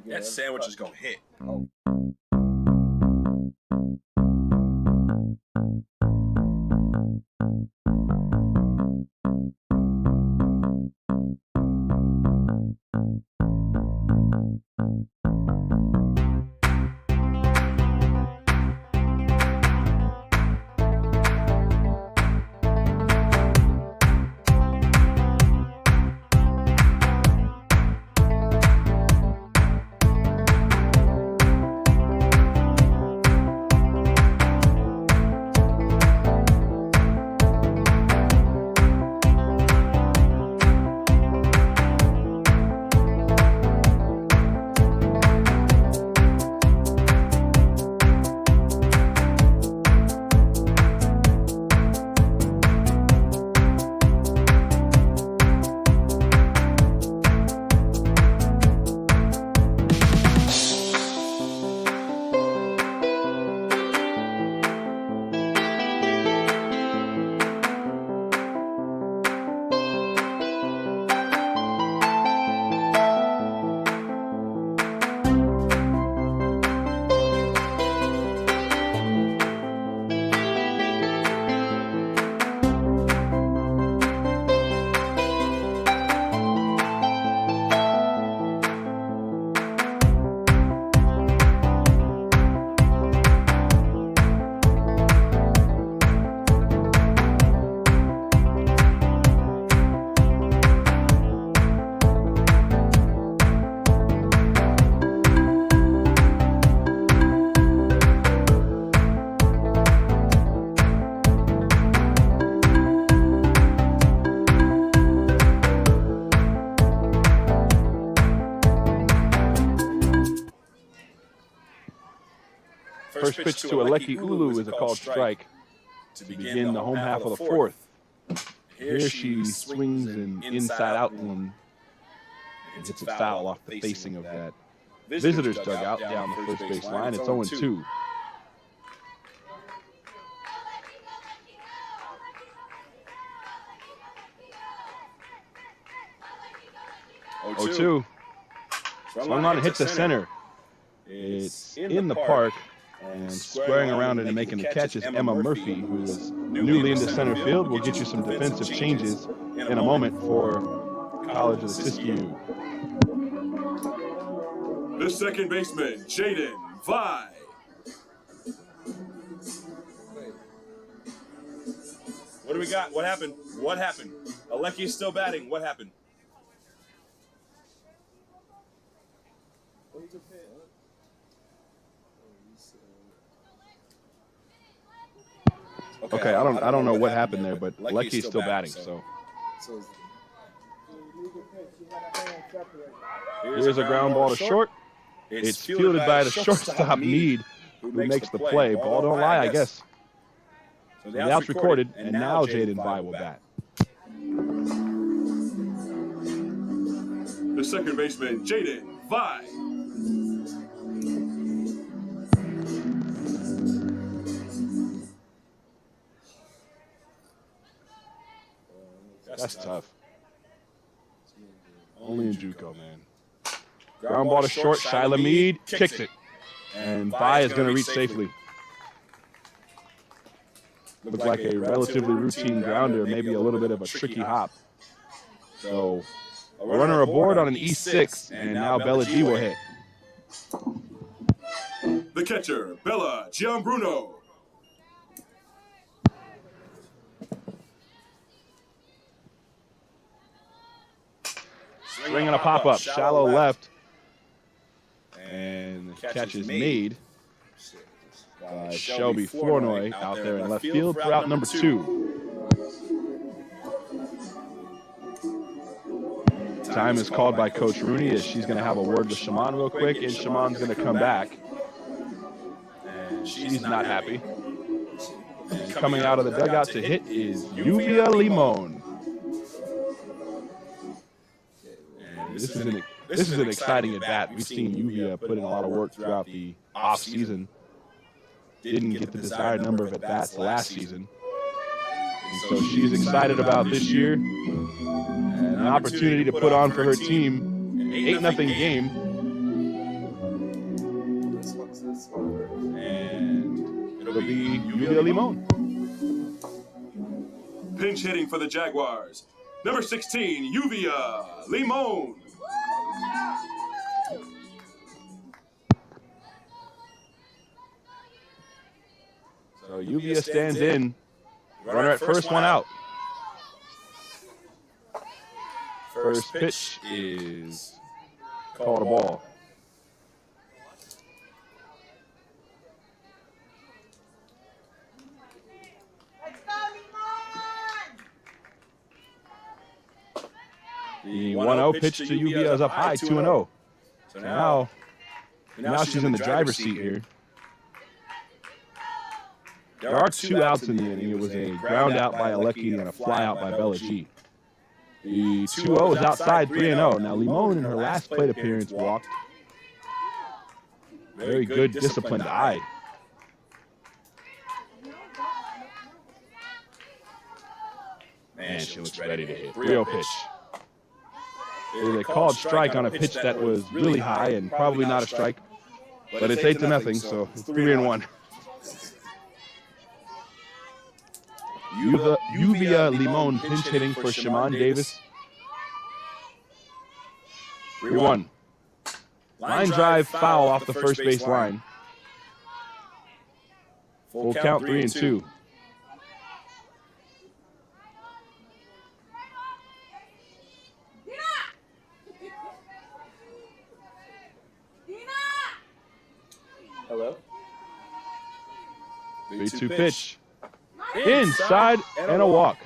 That sandwich is gonna hit. First pitch to Aleki Ulu is a called strike to begin the home half of the fourth. Here she swings an inside-out one and hits it foul off the facing of that visitor's dugout down the first base line. It's 0-2. Swung on, hit the center. It's in the park, and squaring around it and making the catch is Emma Murphy, who is newly into center field. We'll get you some defensive changes in a moment for College of the Siskiyous. The second baseman, Jaden Vi. What do we got? What happened? What happened? Aleki's still batting. What happened? Okay, I don't know what happened there, but Lecky's still batting, so. Here's a ground ball to short. It's fielded by the shortstop, Mead, who makes the play. Ball don't lie, I guess. So the out's recorded, and now Jaden Vi will bat. The second baseman, Jaden Vi. That's tough. Only in JUCO, man. Ground ball to short. Shyla Mead kicks it. And Vi is going to reach safely. Looks like a relatively routine grounder, maybe a little bit of a tricky hop. So a runner aboard on an E6, and now Bella G will hit. The catcher, Bella Gianbruno. Swing and a pop-up, shallow left. And the catch is made by Shelby Flournoy out there in left field for out number 2. Time is called by Coach Rooney as she's going to have a word with Shaman real quick, and Shaman's going to come back. And she's not happy. And coming out of the dugout to hit is Yuvia Limon. And this is an exciting at-bat. We've seen Yuvia put in a lot of work throughout the off-season. didn't get the desired number of at-bats last season. And so she's excited about this year. An opportunity to put on for her team an 8-0 game. And it'll be Uvia Limon. Pinch hitting for the Jaguars. Number 16, Uvia Limon. So Uvia stands in. Runner at first, one out. First pitch is called a ball. The 1-0 pitch to Uvia is up high, 2-0. So now she's in the driver's seat here. There are 2 outs in the inning. It was a ground out by Alecki and a fly out by Bella G. The 2-0 is outside, 3-0. Now Limon in her last plate appearance walked. Very good, disciplined eye. Man, she looks ready to hit. 3-0 pitch. It was a called strike on a pitch that was really high and probably not a strike, but it's 8-0, so it's 3-1. Uvia Limon pinch hitting for Shaman Davis. 3-1. Line drive foul off the first base line. Full count, 3-2. Hello? 3-2 pitch. Inside and a walk.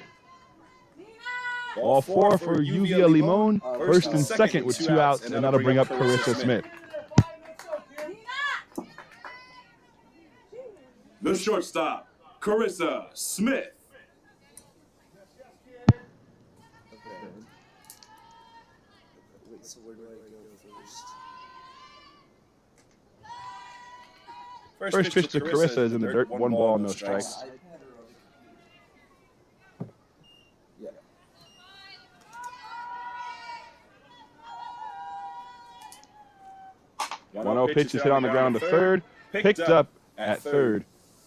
Ball 4 for Uvia Limon. First and second with 2 outs, and that'll bring up Carissa Smith. The shortstop, Carissa Smith. Wait, so where do I go first? First pitch to Carissa is in the dirt. 1 ball, no strikes. Yeah. One 0 pitch is hit on the ground to third. Picked up at third.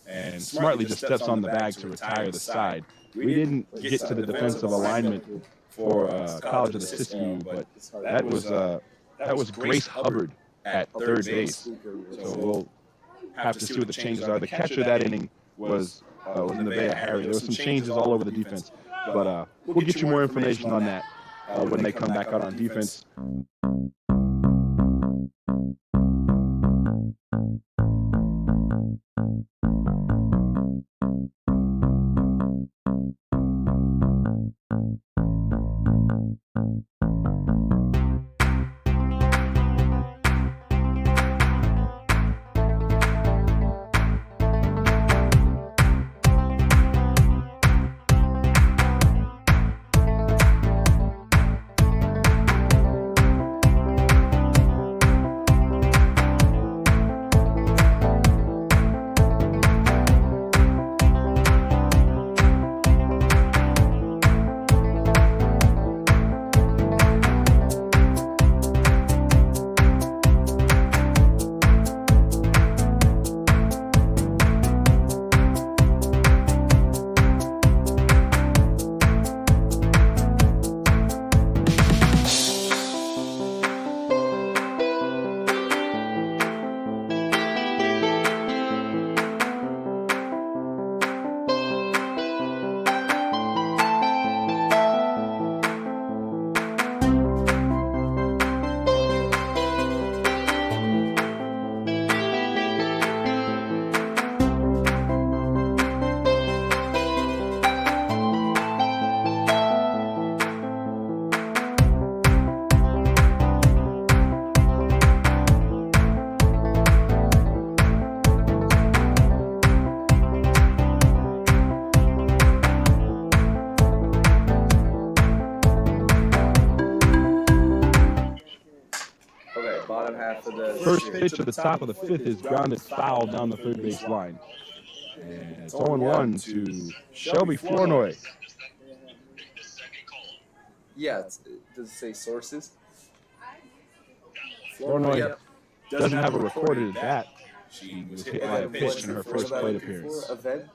And smartly just steps on the bag to retire the side. We didn't get to the defensive alignment for College of the Siskiyous, but that was Grace Hubbard at third base. So we'll have to see what the changes are. The catcher that inning was in the Bay Harry. There were some changes all over the defense, but we'll get you more information on that when they come back out on defense. first pitch at the top of the fifth is grounded foul down the third base line. And it's 0-1 to Shelby Flournoy. Yeah, does it say sources? Flournoy doesn't have a recorded at bat. She was hit by a pitch in her first plate appearance. Event?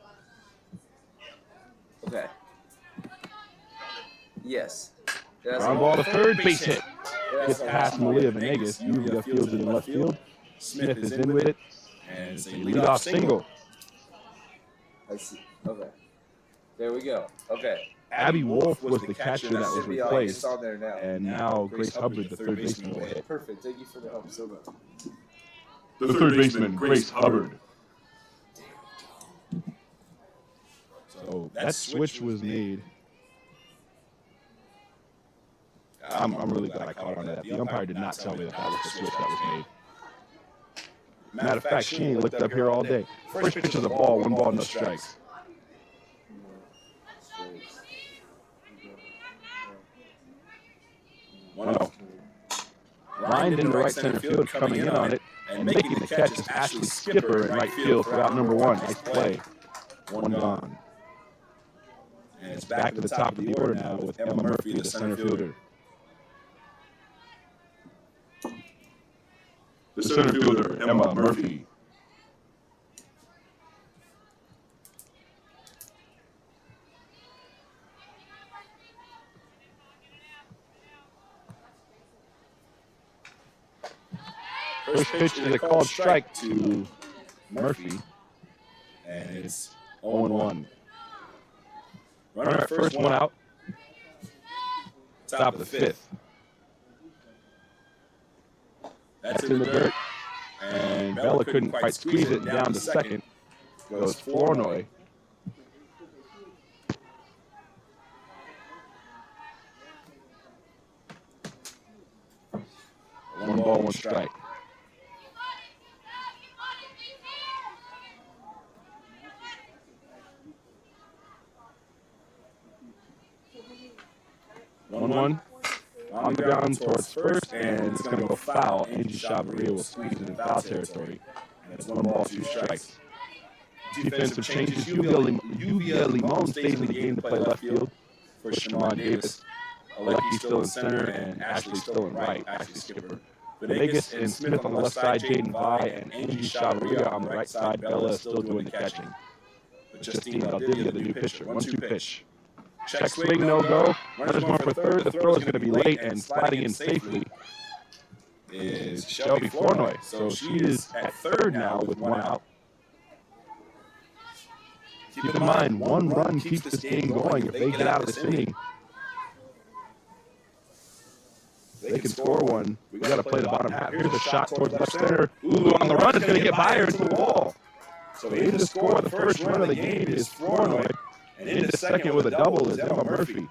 Okay. Yes. Ground ball to third, base hit. Gets past Malia Venegas. Uvia fields it in left field. Smith is in with it. And it's a leadoff single. I see. Okay. There we go. Okay. Abby Wolf was the catcher that was replaced. It's on there now. And now Grace Hubbard, the third baseman, will hit. Perfect. Thank you for the help so much. The third baseman, Grace Hubbard. So that switch was made. I'm really glad I caught on to that. The umpire did not tell me that that was the switch that was made. Matter of fact, she ain't looked up here all day. First pitch is a ball, 1 ball, no strikes. Wow. Lined into right center field, coming in on it, and making the catch is Ashley Skipper in right field for out number 1. Nice play. 1 gone. And it's back to the top of the order now with Emma Murphy, the center fielder. The center fielder, Emma Murphy. First pitch is a called strike to Murphy, and it's 0-1. Runner at first, 1 out. Top of the fifth. That's in the dirt, and Bella couldn't quite squeeze it down to second. Goes Flournoy. One ball, 1 strike. One on the ground towards first, and it's going to go foul. Angie Chavaria will squeeze it in foul territory, and it's 1 ball, 2 strikes. Defensive changes. Uvia Limon stays in the game to play left field for Shamon Davis. Alecki still in center, and Ashley still in right. Ashley Skipper. Venegas and Smith on the left side, Jaden Vi, and Angie Chavaria on the right side. Bella is still doing the catching. But Justine Valdivia, the new pitcher. 1-2 pitch. Check swing, no go. Runners going for third. The throw is going to be late, and sliding in safely is Shelby Flournoy. So she is at third now with 1 out. Keep in mind, 1 run keeps this game going. If they get out of this inning, they can score 1. We got to play the bottom half. Here's a shot towards left center. Ooh, on the run, it's going to get by her into the wall. So in to score the first run of the game is Flournoy. And into second with a double is Emma Murphy.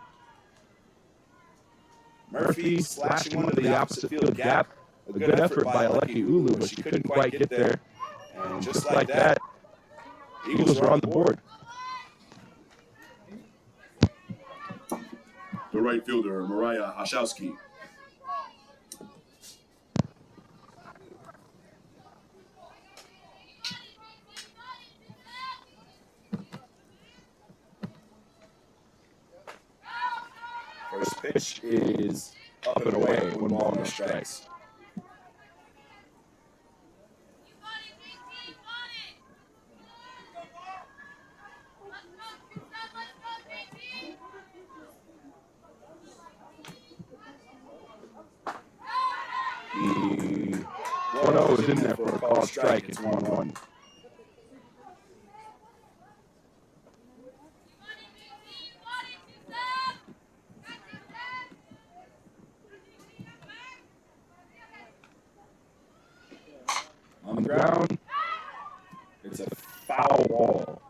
Murphy slashing one to the opposite field gap. A good effort by Alecki Ulu, but she couldn't quite get there. And just like that, Eagles are on the board. The right fielder, Mariah Hashowski. First pitch is up and away, 1 ball, no strikes. The 1-0 is in there for a called strike. It's 1-1. On the ground, it's a foul ball.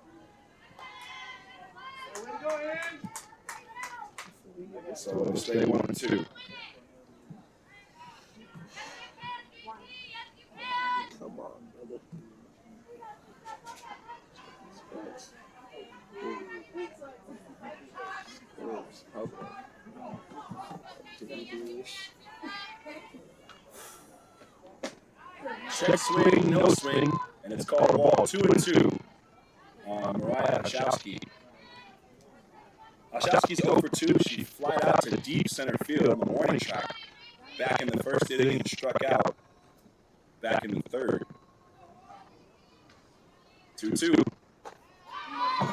So it'll stay 1-2. Come on, brother. Okay. Check swing, no swing, and it's called a ball 2-2 on Mariah Hashowski. Hashowski's 0 for 2. She flied out to deep center field on the morning track back in the first inning and struck out back in the third. 2-2.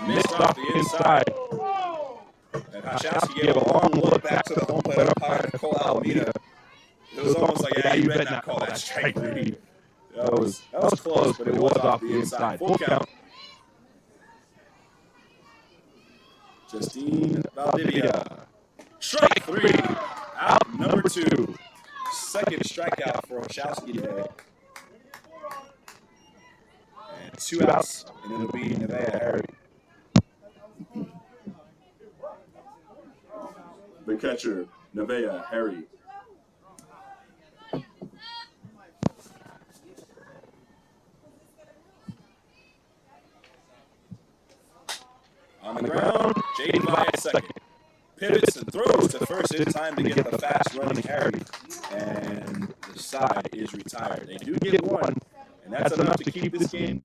Missed off the inside. And Hashowski gave a long look back to the home plate umpire, Nicole Alameda. It was almost like, yeah, you better not call that strike three. That was close, but it was off the inside. Full count. Justine Valdivia. Strike 3. Out number 2. Second strikeout for Hashowski today. And 2 outs, and it'll be Nevaeh Harry. The catcher, Nevaeh Harry. On the ground, Jaden by at second. Pivots and throws to first in time to get the fast running Harry. And the side is retired. They do get one, and that's enough to keep this game.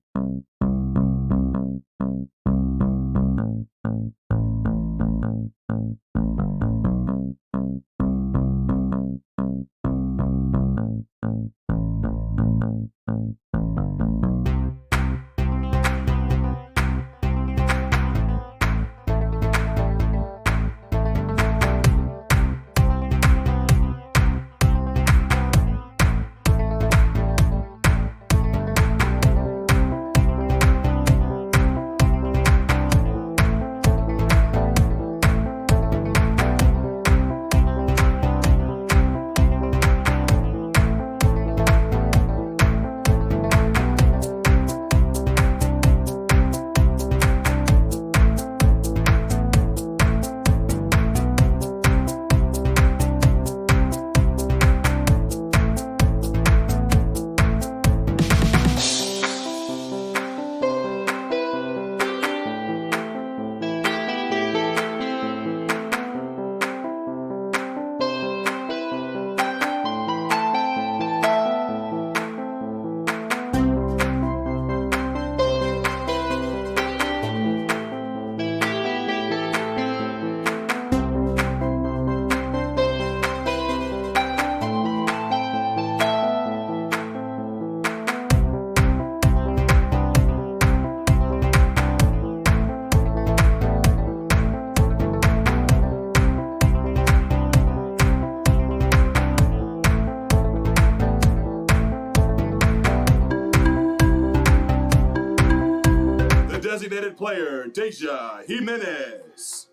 Designated player, Deja Jimenez.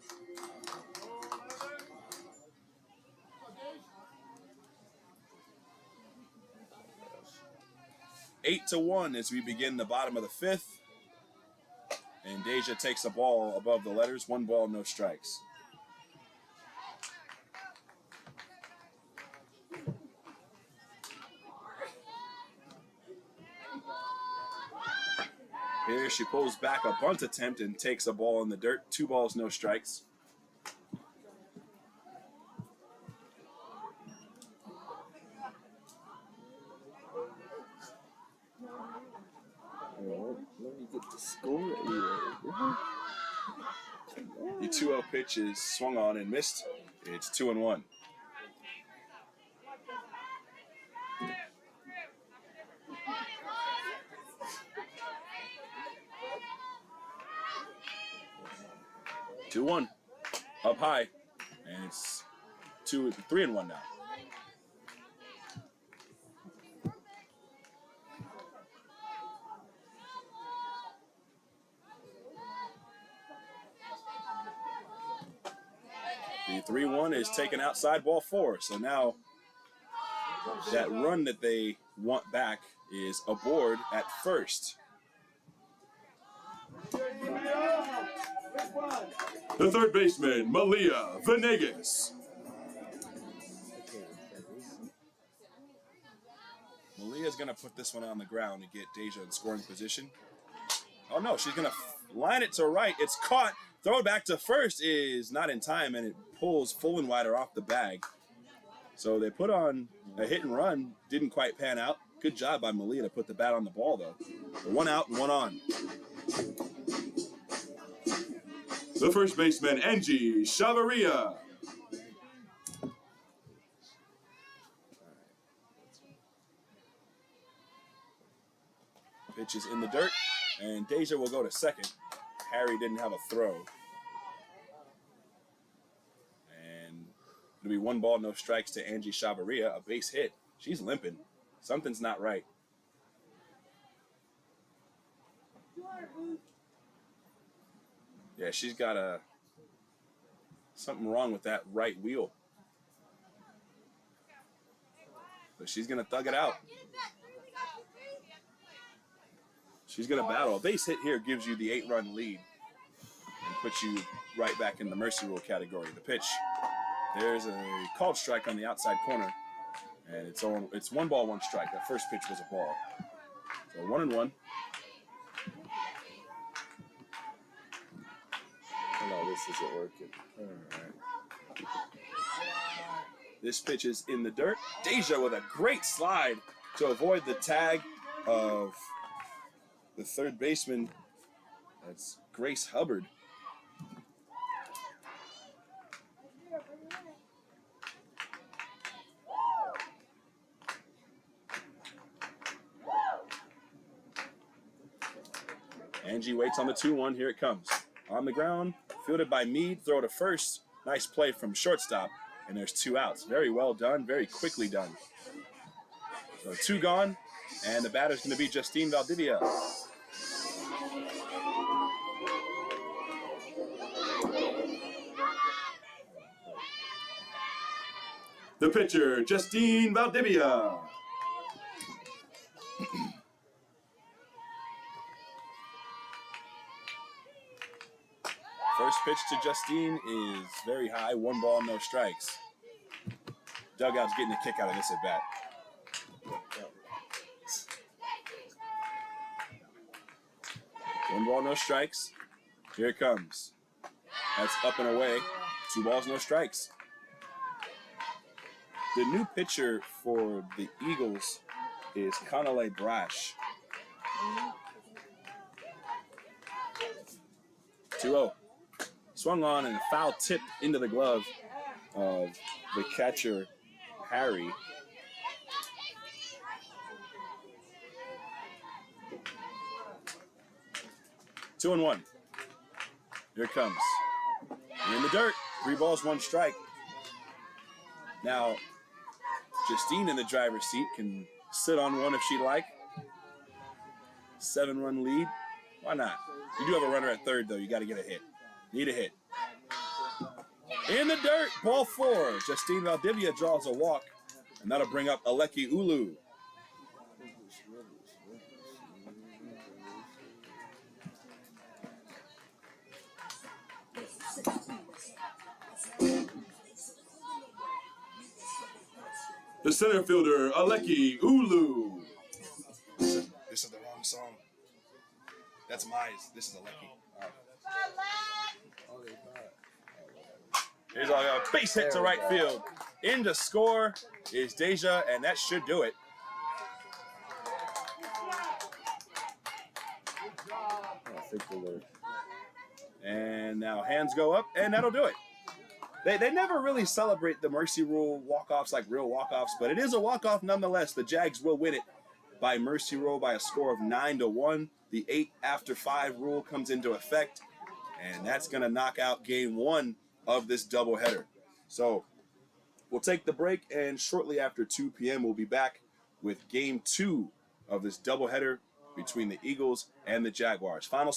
Eight to 1 as we begin the bottom of the 5th. And Deja takes a ball above the letters. 1 ball, no strikes. Here she pulls back a bunt attempt and takes a ball in the dirt. 2 balls, no strikes. Let me get the score here. The 2-0 pitch is swung on and missed. It's 2-1. Two-one, up high, and it's 3-1 now. The 3-1 is taken outside, ball 4. So now that run that they want back is aboard at first. The third baseman, Malia Venegas. Malia's going to put this one on the ground to get Deja in scoring position. Oh, no, she's going to line it to right. It's caught. Throw it back to first is not in time, and it pulls Fullenwider off the bag. So they put on a hit and run. Didn't quite pan out. Good job by Malia to put the bat on the ball, though. So 1 out and 1 on. The first baseman, Angie Chavarria. Pitch is in the dirt, and Deja will go to second. Harry didn't have a throw. And it'll be 1 ball, no strikes to Angie Chavarria, a base hit. She's limping. Something's not right. Yeah, she's got something wrong with that right wheel. But she's going to thug it out. She's going to battle. A base hit here gives you the 8-run lead and puts you right back in the mercy rule category. The pitch, there's a called strike on the outside corner, and it's 1 ball, 1 strike. That first pitch was a ball. So 1-1. Oh, no, this isn't working. All right. This pitch is in the dirt. Deja with a great slide to avoid the tag of the third baseman. That's Grace Hubbard. Angie waits on the 2-1. Here it comes. On the ground, fielded by Meade. Throw to first. Nice play from shortstop. And there's 2 outs. Very well done. Very quickly done. So 2 gone. And the batter's going to be Justine Valdivia. The pitcher, Justine Valdivia. First pitch to Justine is very high. 1 ball, no strikes. Dugout's getting a kick out of this at bat. One ball, no strikes. Here it comes. That's up and away. 2 balls, no strikes. The new pitcher for the Eagles is Conale Brash. 2-0. Swung on and a foul tip into the glove of the catcher, Harry. Two and 1. Here it comes. In the dirt. 3 balls, 1 strike. Now, Justine in the driver's seat can sit on 1 if she'd like. 7-run lead. Why not? You do have a runner at third, though. You got to get a hit. Need a hit. In the dirt. Ball 4. Justine Valdivia draws a walk, and that'll bring up Aleki Ulu. The center fielder, Aleki Ulu. This is the wrong song. That's Mize. This is Aleki. Here's a base hit to right field. In to score is Deja, and that should do it. And now hands go up, and that'll do it. They never really celebrate the mercy rule walk-offs like real walk-offs, but it is a walk-off nonetheless. The Jags will win it by mercy rule by a score of 9-1. The 8 after 5 rule comes into effect, and that's going to knock out game 1 of this doubleheader. So we'll take the break, and shortly after 2 p.m. we'll be back with game 2 of this doubleheader between the Eagles and the Jaguars. Final score.